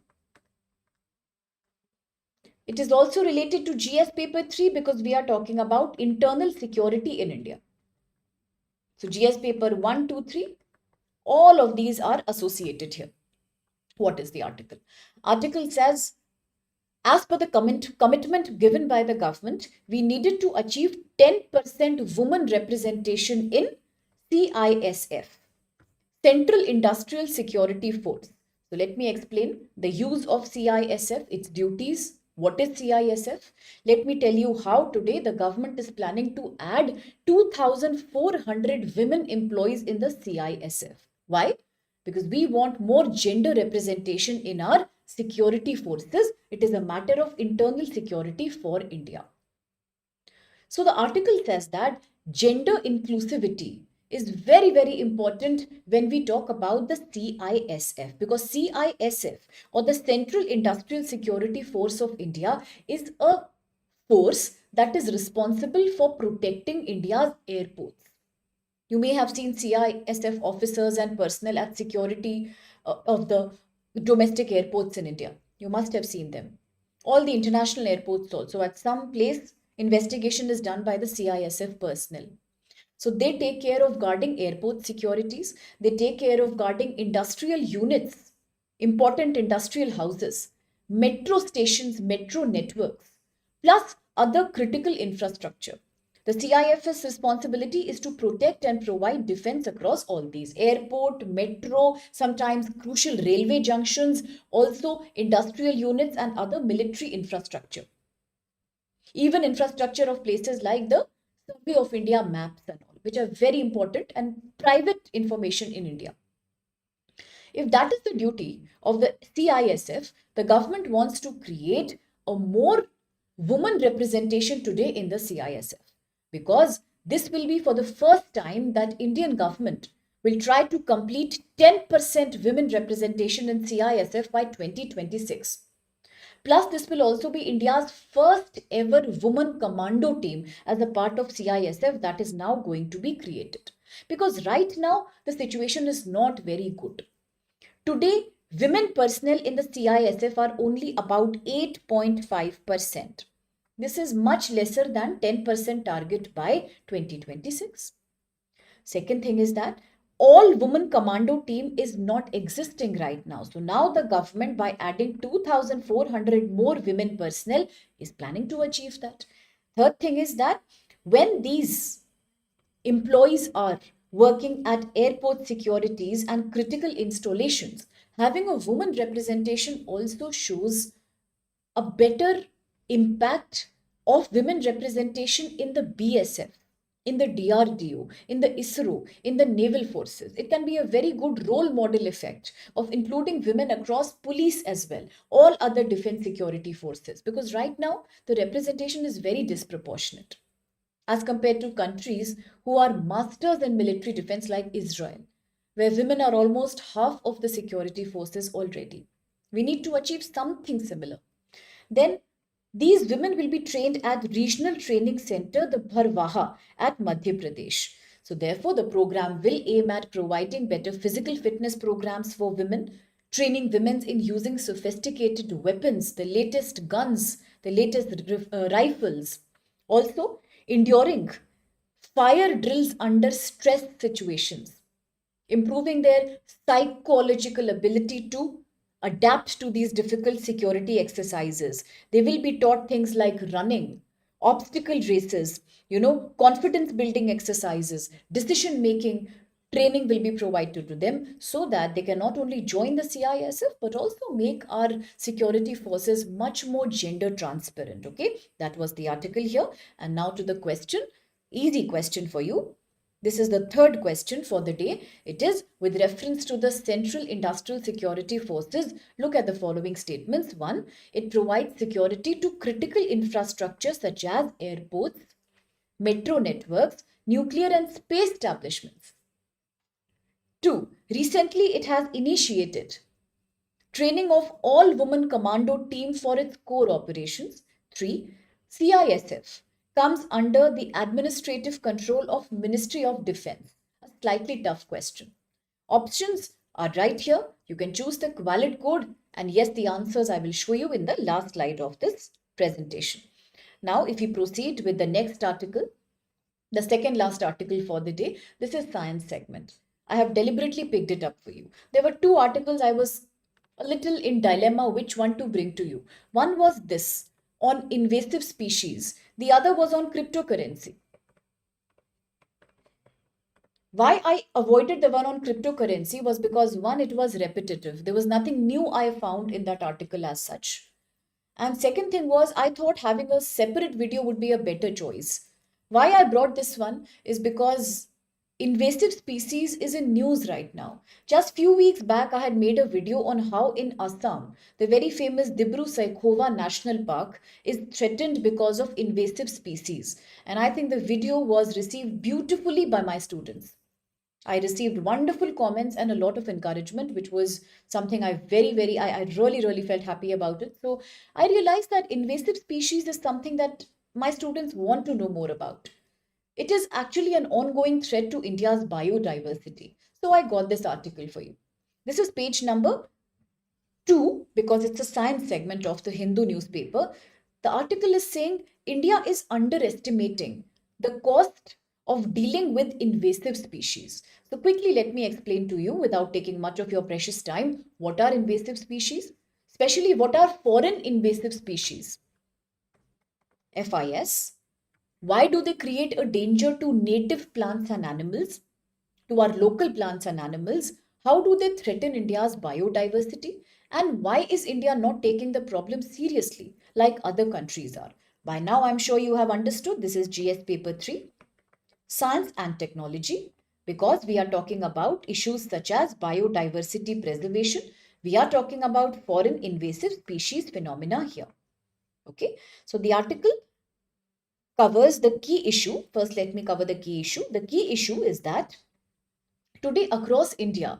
It is also related to GS paper 3 because we are talking about internal security in India. So GS paper 1, 2, 3, all of these are associated here. What is the article? Article says As per the commitment given by the government, we needed to achieve 10% women representation in CISF, Central Industrial Security Force. So let me explain the use of CISF, its duties. What is CISF? Let me tell you how today the government is planning to add 2,400 women employees in the CISF. Why? Because we want more gender representation in our security forces. It is a matter of internal security for India. So the article says that gender inclusivity is very, very important when we talk about the CISF, because CISF, or the Central Industrial Security Force of India, is a force that is responsible for protecting India's airports. You may have seen CISF officers and personnel at security of the domestic airports in India. You must have seen them. All the international airports also. At some place, investigation is done by the CISF personnel. So they take care of guarding airport securities. They take care of guarding industrial units, important industrial houses, metro stations, metro networks, plus other critical infrastructure. The CIF's responsibility is to protect and provide defense across all these airport, metro, sometimes crucial railway junctions, also industrial units and other military infrastructure. Even infrastructure of places like the Survey of India maps and all, which are very important and private information in India. If that is the duty of the CISF, the government wants to create a more woman representation today in the CISF, because this will be for the first time that Indian government will try to complete 10% women representation in CISF by 2026. Plus, this will also be India's first ever woman commando team as a part of CISF that is now going to be created. Because right now, the situation is not very good. Today, women personnel in the CISF are only about 8.5%. This is much lesser than 10% target by 2026. Second thing is that all women commando team is not existing right now. So now the government, by adding 2,400 more women personnel, is planning to achieve that. Third thing is that when these employees are working at airport securities and critical installations, having a woman representation also shows a better impact of women representation in the BSF, in the DRDO, in the ISRO, in the naval forces. It can be a very good role model effect of including women across police as well, all other defense security forces, because right now the representation is very disproportionate as compared to countries who are masters in military defense like Israel, where women are almost half of the security forces already. We need to achieve something similar. Then these women will be trained at Regional Training Center, the Bharwaha at Madhya Pradesh. So therefore, the program will aim at providing better physical fitness programs for women, training women in using sophisticated weapons, the latest guns, the latest rifles. Also, enduring fire drills under stress situations, improving their psychological ability to adapt to these difficult security exercises. They will be taught things like running, obstacle races, confidence building exercises, decision making. Training will be provided to them so that they can not only join the CISF but also make our security forces much more gender transparent. Okay, that was the article here. And now to the question. Easy question for you. This is the third question for the day. It is with reference to the Central Industrial Security Forces. Look at the following statements. 1. It provides security to critical infrastructure such as airports, metro networks, nuclear and space establishments. 2. Recently it has initiated training of all women commando team for its core operations. 3. CISF comes under the administrative control of Ministry of Defense. A slightly tough question. Options are right here. You can choose the valid code, and yes, the answers I will show you in the last slide of this presentation. Now, if we proceed with the next article, the second last article for the day, this is science segment. I have deliberately picked it up for you. There were two articles I was a little in dilemma which one to bring to you. One was this on invasive species, the other was on cryptocurrency. Why I avoided the one on cryptocurrency was because one, it was repetitive. There was nothing new I found in that article as such. And second thing was, I thought having a separate video would be a better choice. Why I brought this one is because invasive species is in news right now. Just few weeks back, I had made a video on how in Assam, the very famous Dibru Saikhova National Park is threatened because of invasive species. And I think the video was received beautifully by my students. I received wonderful comments and a lot of encouragement, which was something I really felt happy about it. So I realized that invasive species is something that my students want to know more about. It is actually an ongoing threat to India's biodiversity. So I got this article for you. This is page number 2, because it's a science segment of the Hindu newspaper. The article is saying India is underestimating the cost of dealing with invasive species. So, quickly, let me explain to you without taking much of your precious time what are invasive species, especially what are foreign invasive species, FIS. Why do they create a danger to native plants and animals, to our local plants and animals? How do they threaten India's biodiversity? And why is India not taking the problem seriously like other countries are? By now, I'm sure you have understood this is GS paper 3, Science and Technology, because we are talking about issues such as biodiversity preservation. We are talking about foreign invasive species phenomena here. Okay, so the article covers the key issue. First, let me cover the key issue. The key issue is that today, across India,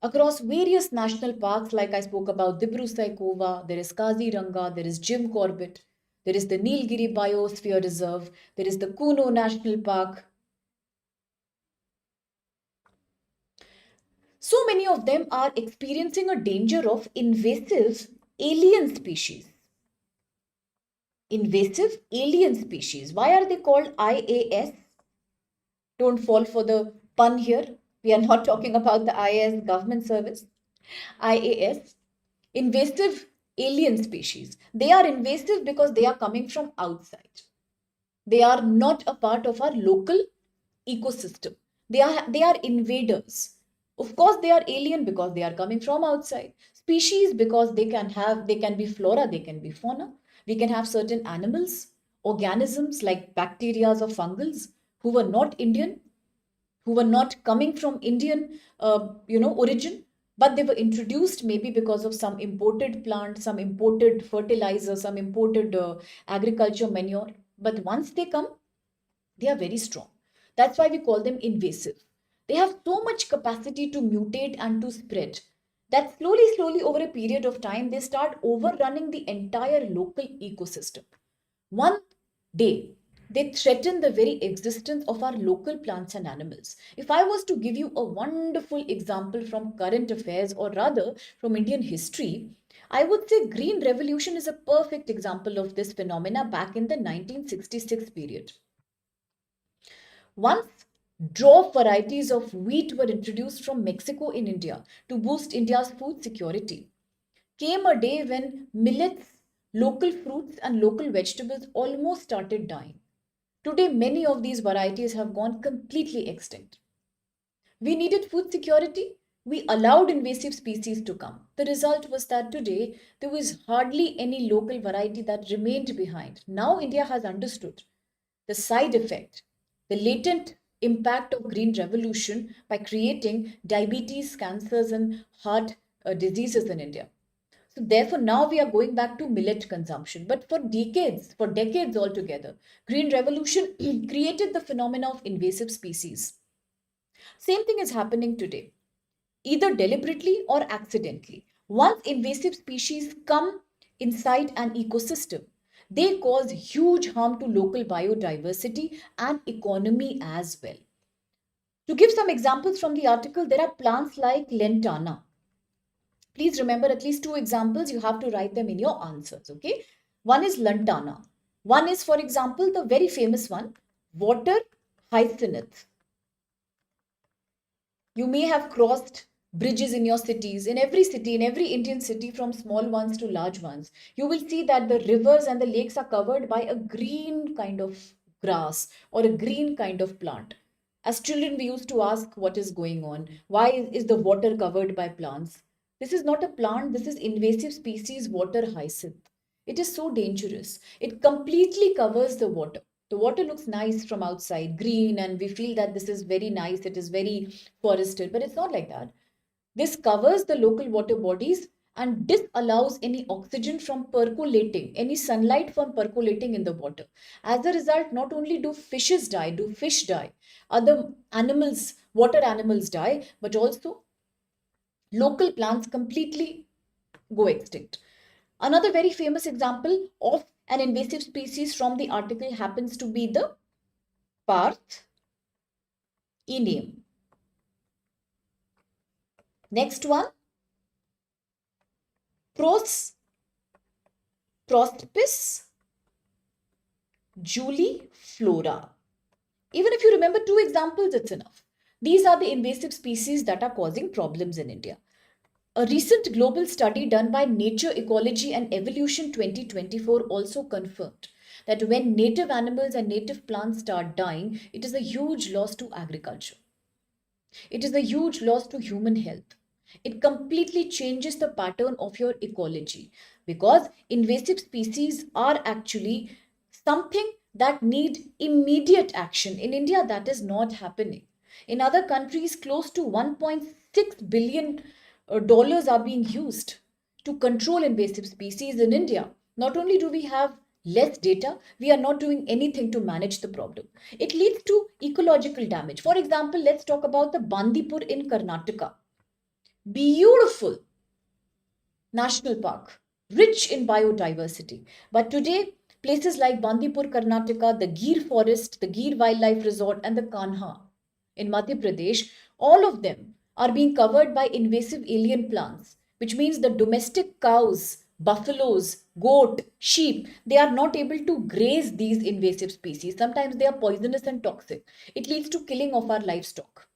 across various national parks, like I spoke about Dibru Saikova, there is Kaziranga, there is Jim Corbett, there is the Nilgiri Biosphere Reserve, there is the Kuno National Park. So many of them are experiencing a danger of invasive alien species. Invasive alien species. Why are they called IAS? Don't fall for the pun here. We are not talking about the IAS government service. IAS, invasive alien species. They are invasive because they are coming from outside. They are not a part of our local ecosystem. They are invaders. Of course, they are alien because they are coming from outside. Species because they can be flora, they can be fauna. We can have certain animals, organisms like bacteria or fungals who were not Indian, who were not coming from Indian, origin, but they were introduced maybe because of some imported plant, some imported fertilizer, some imported agriculture manure. But once they come, they are very strong. That's why we call them invasive. They have so much capacity to mutate and to spread that slowly, over a period of time, they start overrunning the entire local ecosystem. One day, they threaten the very existence of our local plants and animals. If I was to give you a wonderful example from current affairs, or rather from Indian history, I would say Green Revolution is a perfect example of this phenomena back in the 1966 period. Once dwarf varieties of wheat were introduced from Mexico in India to boost India's food security, came a day when millets, local fruits, and local vegetables almost started dying. Today, many of these varieties have gone completely extinct. We needed food security. We allowed invasive species to come. The result was that today there was hardly any local variety that remained behind. Now, India has understood the side effect, the latent impact of green revolution by creating diabetes, cancers, and heart diseases in India. So therefore, now we are going back to millet consumption. But for decades altogether, green revolution created the phenomena of invasive species. Same thing is happening today, either deliberately or accidentally. Once invasive species come inside an ecosystem, they cause huge harm to local biodiversity and economy as well. To give some examples from the article, there are plants like lentana. Please remember at least two examples. You have to write them in your answers. Okay. One is lantana. One is, for example, the very famous one, water hyacinth. You may have crossed bridges in your cities, in every city, in every Indian city, from small ones to large ones, you will see that the rivers and the lakes are covered by a green kind of grass or a green kind of plant. As children, we used to ask what is going on. Why is the water covered by plants? This is not a plant, this is invasive species water hyacinth. It is so dangerous. It completely covers the water. The water looks nice from outside, green, and we feel that this is very nice, it is very forested, but it's not like that. This covers the local water bodies and disallows any oxygen from percolating, any sunlight from percolating in the water. As a result, not only do fishes die, do fish die, other animals, water animals die, but also local plants completely go extinct. Another very famous example of an invasive species from the article happens to be the Parth Ineum. Next one, Prospis juliflora. Even if you remember 2 examples, it's enough. These are the invasive species that are causing problems in India. A recent global study done by Nature Ecology and Evolution 2024 also confirmed that when native animals and native plants start dying, it is a huge loss to agriculture. It is a huge loss to human health. It completely changes the pattern of your ecology, because invasive species are actually something that need immediate action. In India, that is not happening. In other countries, close to $1.6 billion dollars are being used to control invasive species. In India, not only do we have less data, we are not doing anything to manage the problem. It leads to ecological damage. For example, let's talk about the Bandipur in Karnataka. Beautiful national park, rich in biodiversity. But today, places like Bandipur, Karnataka, the Gir Forest, the Gir Wildlife Resort, and the Kanha in Madhya Pradesh, all of them are being covered by invasive alien plants, which means the domestic cows, buffaloes, goat, sheep, they are not able to graze these invasive species. Sometimes they are poisonous and toxic. It leads to killing of our livestock.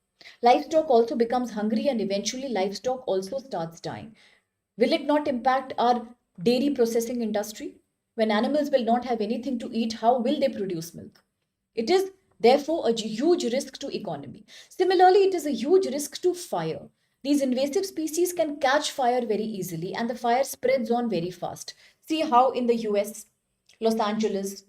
Livestock also becomes hungry, and eventually livestock also starts dying. Will it not impact our dairy processing industry? When animals will not have anything to eat, how will they produce milk? It is therefore a huge risk to economy. Similarly, it is a huge risk to fire. These invasive species can catch fire very easily, and the fire spreads on very fast. See how in the US, Los Angeles,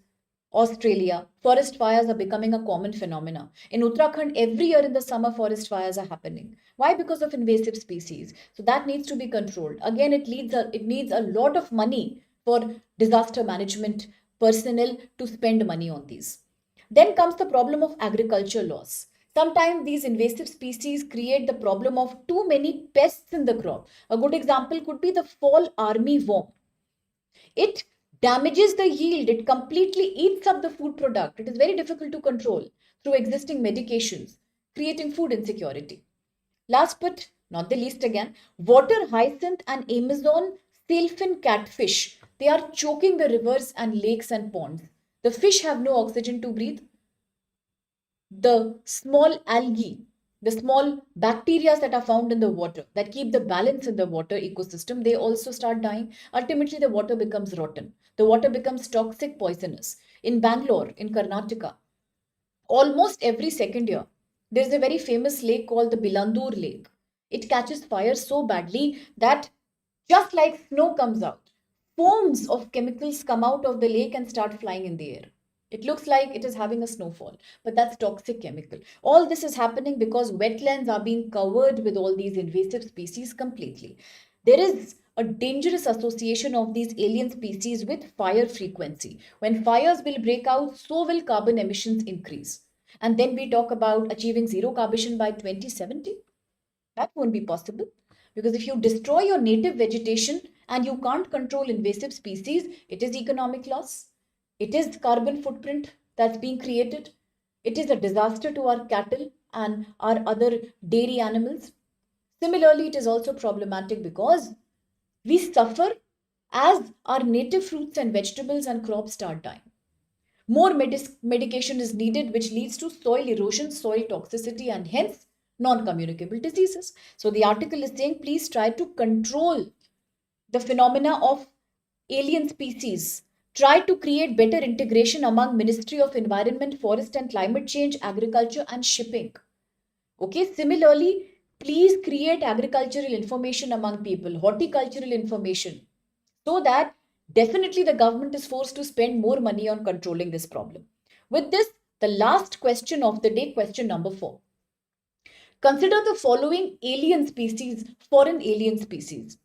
Australia, forest fires are becoming a common phenomena. In Uttarakhand, every year in the summer, forest fires are happening. Why? Because of invasive species. So that needs to be controlled. Again, it needs a lot of money for disaster management personnel to spend money on these. Then comes the problem of agriculture loss. Sometimes these invasive species create the problem of too many pests in the crop. A good example could be the fall army worm. It damages the yield, it completely eats up the food product. It is very difficult to control through existing medications, creating food insecurity. Last but not the least, again, water hyacinth and Amazon sailfin catfish. They are choking the rivers and lakes and ponds. The fish have no oxygen to breathe. The small algae, the small bacteria that are found in the water that keep the balance in the water ecosystem, they also start dying. Ultimately, the water becomes rotten. The water becomes toxic, poisonous. In Bangalore, in Karnataka, almost every second year, there is a very famous lake called the Bilandur Lake. It catches fire so badly that just like snow comes out, foams of chemicals come out of the lake and start flying in the air. It looks like it is having a snowfall, but that's toxic chemical. All this is happening because wetlands are being covered with all these invasive species completely. There is a dangerous association of these alien species with fire frequency. When fires will break out, so will carbon emissions increase. And then we talk about achieving zero carbon by 2070. That won't be possible, because if you destroy your native vegetation and you can't control invasive species, it is economic loss. It is carbon footprint that's being created. It is a disaster to our cattle and our other dairy animals. Similarly, it is also problematic because we suffer as our native fruits and vegetables and crops start dying. More medication is needed, which leads to soil erosion, soil toxicity, and hence non-communicable diseases. So the article is saying, please try to control the phenomena of alien species. Try to create better integration among Ministry of Environment, Forest and Climate Change, Agriculture and Shipping. Okay, similarly, please create agricultural information among people, horticultural information, so that definitely the government is forced to spend more money on controlling this problem. With this, the last question of the day, question number 4. Consider the following alien species, foreign alien species.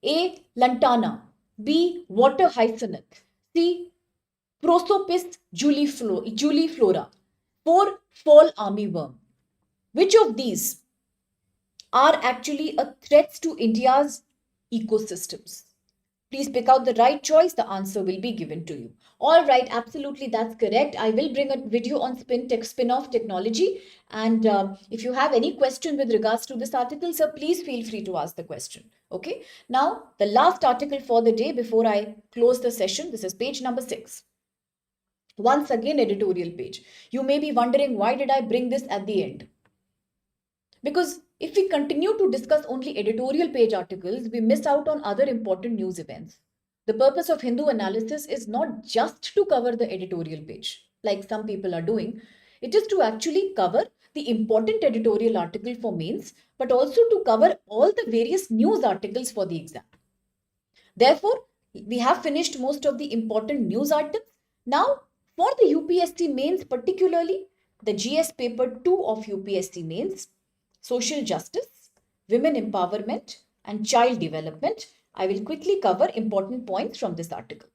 A. Lantana. B. Water hyacinth. C. Prosopis juliflora. 4. Fall armyworm. Which of these are actually a threat to India's ecosystems? Please pick out the right choice. The answer will be given to you. All right, absolutely, that's correct. I will bring a video on spin-off technology. And if you have any question with regards to this article, sir, please feel free to ask the question. Okay. Now, the last article for the day before I close the session. This is page number 6. Once again, editorial page. You may be wondering, why did I bring this at the end? Because if we continue to discuss only editorial page articles, we miss out on other important news events. The purpose of Hindu analysis is not just to cover the editorial page, like some people are doing. It is to actually cover the important editorial article for mains, but also to cover all the various news articles for the exam. Therefore, we have finished most of the important news items. Now, for the UPSC mains, particularly the GS paper 2 of UPSC mains, social justice, women empowerment, and child development, I will quickly cover important points from this article.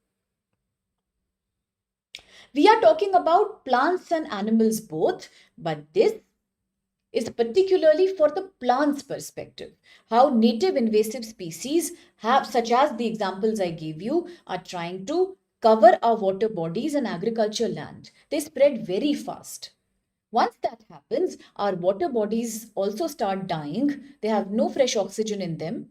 We are talking about plants and animals both, but this is particularly for the plants perspective. How native invasive species have, such as the examples I gave you, are trying to cover our water bodies and agriculture land. They spread very fast. Once that happens, our water bodies also start dying. They have no fresh oxygen in them.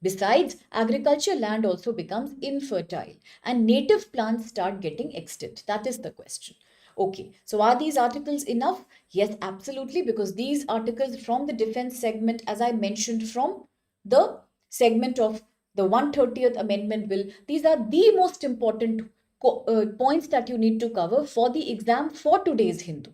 Besides, agriculture land also becomes infertile and native plants start getting extinct. That is the question. Okay, so are these articles enough? Yes, absolutely, because these articles from the defense segment, as I mentioned, from the segment of the 130th Amendment Bill, these are the most important points that you need to cover for the exam for today's Hindu.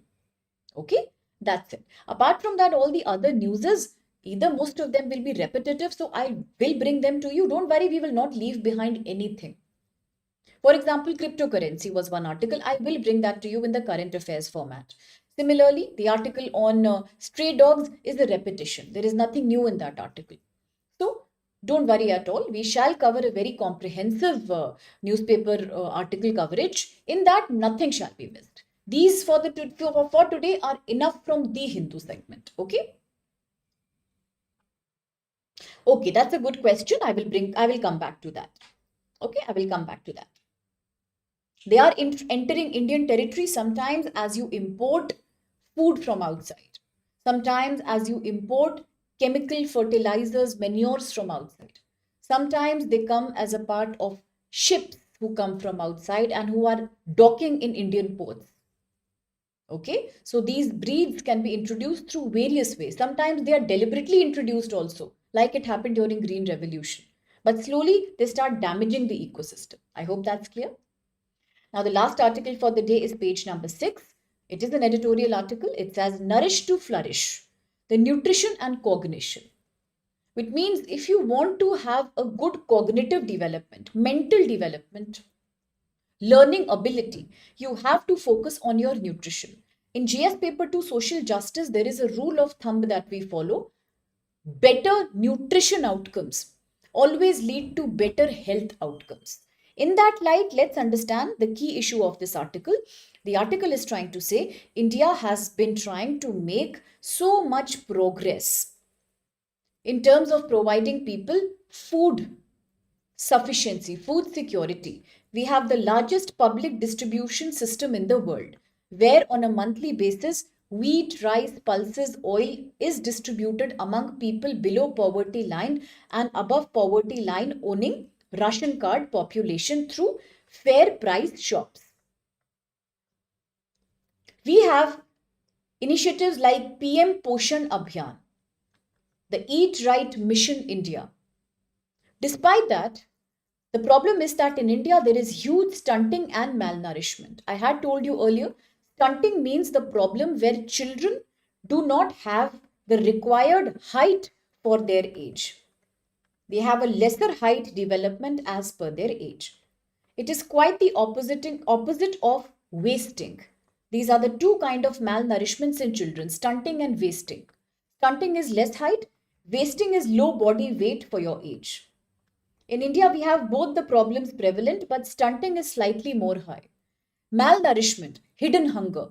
Okay, that's it. Apart from that, all the other newses, either most of them will be repetitive, so I will bring them to you. Don't worry, we will not leave behind anything. For example, cryptocurrency was one article. I will bring that to you in the current affairs format. Similarly, the article on stray dogs is a repetition. There is nothing new in that article. So don't worry at all. We shall cover a very comprehensive newspaper article coverage. In that, nothing shall be missed. These for today are enough from the Hindu segment. Okay. Okay, that's a good question. I will come back to that. Okay, I will come back to that. They are entering Indian territory sometimes as you import food from outside. Sometimes as you import chemical fertilizers, manures from outside. Sometimes they come as a part of ships who come from outside and who are docking in Indian ports. Okay, so these breeds can be introduced through various ways. Sometimes they are deliberately introduced also, like it happened during Green Revolution. But slowly they start damaging the ecosystem. I hope that's clear. Now, the last article for the day is page number 6. It is an editorial article. It says, Nourish to Flourish, the Nutrition and Cognition. Which means if you want to have a good cognitive development, mental development, learning ability, you have to focus on your nutrition. In GS paper 2 social justice, there is a rule of thumb that we follow. Better nutrition outcomes always lead to better health outcomes. In that light, let's understand the key issue of this article. The article is trying to say India has been trying to make so much progress in terms of providing people food sufficiency, food security. We have the largest public distribution system in the world, where on a monthly basis, wheat, rice, pulses, oil is distributed among people below poverty line and above poverty line owning ration card population through fair price shops. We have Initiatives like PM Poshan Abhiyan, the Eat Right Mission India. Despite that, the problem is that in India there is huge stunting and malnourishment. I had told you earlier, stunting means the problem where children do not have the required height for their age. They have a lesser height development as per their age. It is quite the opposite of wasting. These are the two kind of malnourishments in children, stunting and wasting. Stunting is less height, wasting is low body weight for your age. In India, we have both the problems prevalent, but stunting is slightly more high. Malnourishment, hidden hunger,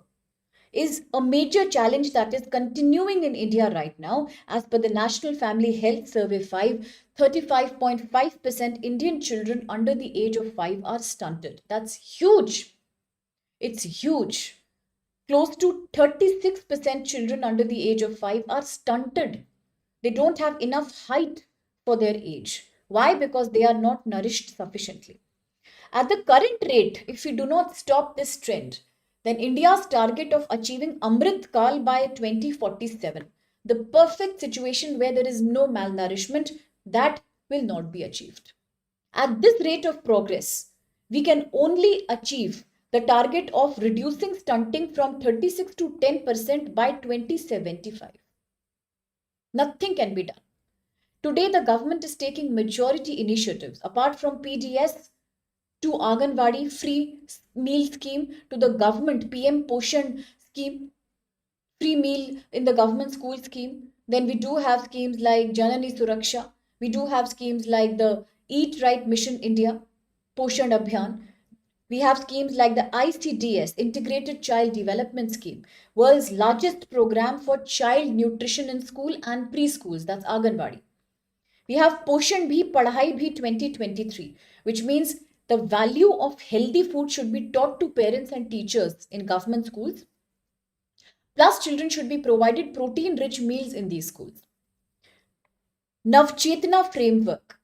is a major challenge that is continuing in India right now. As per the National Family Health Survey 5, 35.5% Indian children under the age of 5 are stunted. That's huge. It's huge. Close to 36% children under the age of 5 are stunted. They don't have enough height for their age. Why? Because they are not nourished sufficiently. At the current rate, if we do not stop this trend, then India's target of achieving Amrit Kal by 2047, the perfect situation where there is no malnourishment, that will not be achieved. At this rate of progress, we can only achieve the target of reducing stunting from 36 to 10% by 2075. Nothing can be done. Today, the government is taking majority initiatives apart from PDS to Anganwadi free meal scheme to the government PM Poshan scheme, free meal in the government school scheme. Then we do have schemes like Janani Suraksha. We do have schemes like the Eat Right Mission India, Poshan Abhiyan. We have schemes like the ICDS, Integrated Child Development Scheme, world's largest program for child nutrition in school and preschools. That's Anganwadi. We have Poshan Bhi Padhai Bhi 2023, which means the value of healthy food should be taught to parents and teachers in government schools. Plus, children should be provided protein rich meals in these schools. Navchetna framework.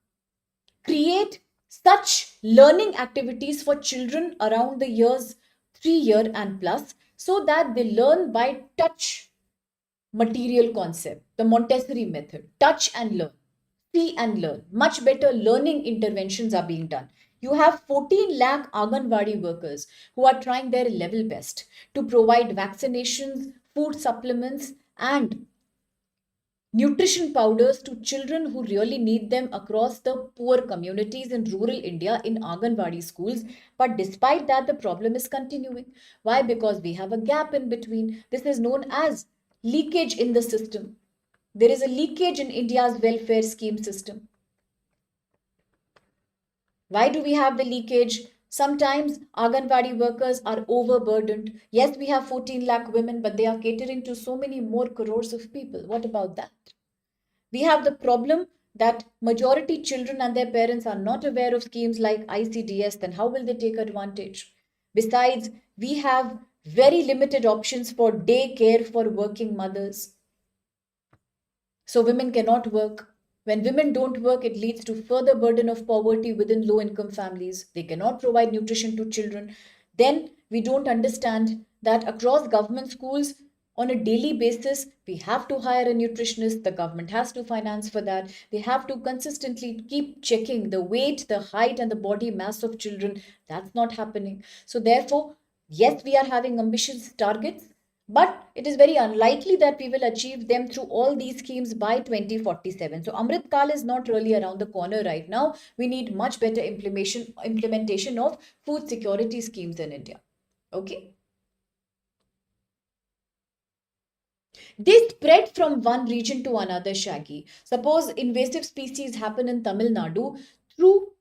Create such learning activities for children around the years 3 year and plus so that they learn by touch material concept, the Montessori method, touch and learn, see and learn. Much better learning interventions are being done. You have 14 lakh Anganwadi workers who are trying their level best to provide vaccinations, food supplements, and nutrition powders to children who really need them across the poor communities in rural India in Anganwadi schools. But despite that, the problem is continuing. Why? Because we have a gap in between. This is known as leakage in the system. There is a leakage in India's welfare scheme system. Why do we have the leakage? Sometimes Anganwadi workers are overburdened. Yes, we have 14 lakh women, but they are catering to so many more crores of people. What about that? We have the problem that majority children and their parents are not aware of schemes like ICDS. Then how will they take advantage? Besides, we have very limited options for day care for working mothers. So women cannot work. When women don't work, it leads to further burden of poverty within low income families. They cannot provide nutrition to children. Then we don't understand that across government schools, on a daily basis, we have to hire a nutritionist. The government has to finance for that. They have to consistently keep checking the weight, the height, and the body mass of children. That's not happening. So, therefore, yes, we are having ambitious targets, but it is very unlikely that we will achieve them through all these schemes by 2047. So Amrit Kal is not really around the corner right now. We need much better implementation of food security schemes in India. Okay. They spread from one region to another, Shaggy. Suppose invasive species happen in Tamil Nadu through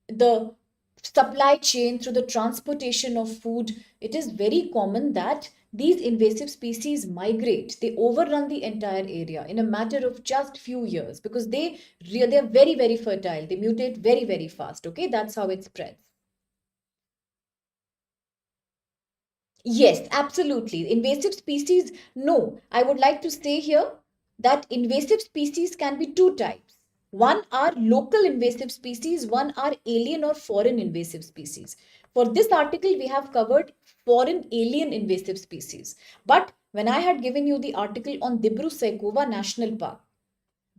the supply chain, through the transportation of food. It is very common that these invasive species migrate. They overrun the entire area in a matter of just few years because they're very, very fertile. They mutate very, very fast. Okay, that's how it spreads. Yes, absolutely. Invasive species, no. I would like to say here that invasive species can be two types. One are local invasive species, one are alien or foreign invasive species. For this article, we have covered foreign alien invasive species. But when I had given you the article on Dibru-Saikova National Park,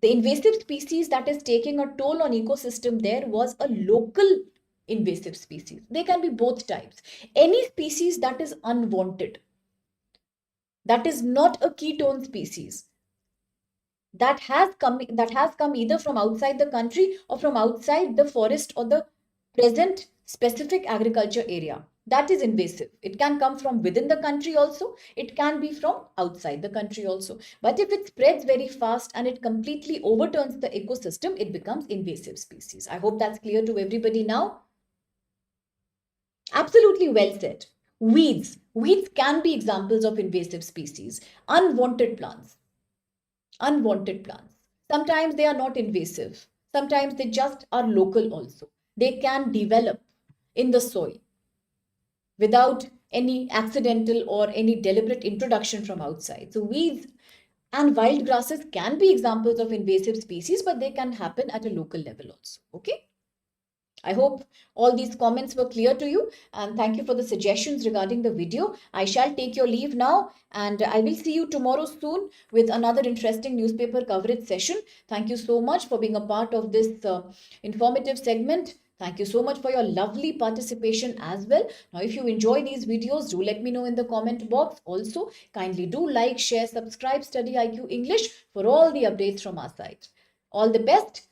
the invasive species that is taking a toll on ecosystem there was a local invasive species. They can be both types. Any species that is unwanted, that is not a ketone species, that has come either from outside the country or from outside the forest or the present specific agriculture area, that is invasive. It can come from within the country also, it can be from outside the country also, but if it spreads very fast and it completely overturns the ecosystem, it becomes invasive species. I hope that's clear to everybody now. Absolutely well said. Weeds can be examples of invasive species. Unwanted plants unwanted plants. Sometimes they are not invasive. Sometimes they just are local also. They can develop in the soil without any accidental or any deliberate introduction from outside. So weeds and wild grasses can be examples of invasive species, but they can happen at a local level also. Okay. I hope all these comments were clear to you, and thank you for the suggestions regarding the video. I shall take your leave now, and I will see you tomorrow soon with another interesting newspaper coverage session. Thank you so much for being a part of this informative segment. Thank you so much for your lovely participation as well. Now, if you enjoy these videos, do let me know in the comment box. Also, kindly do like, share, subscribe, Study IQ English for all the updates from our side. All the best.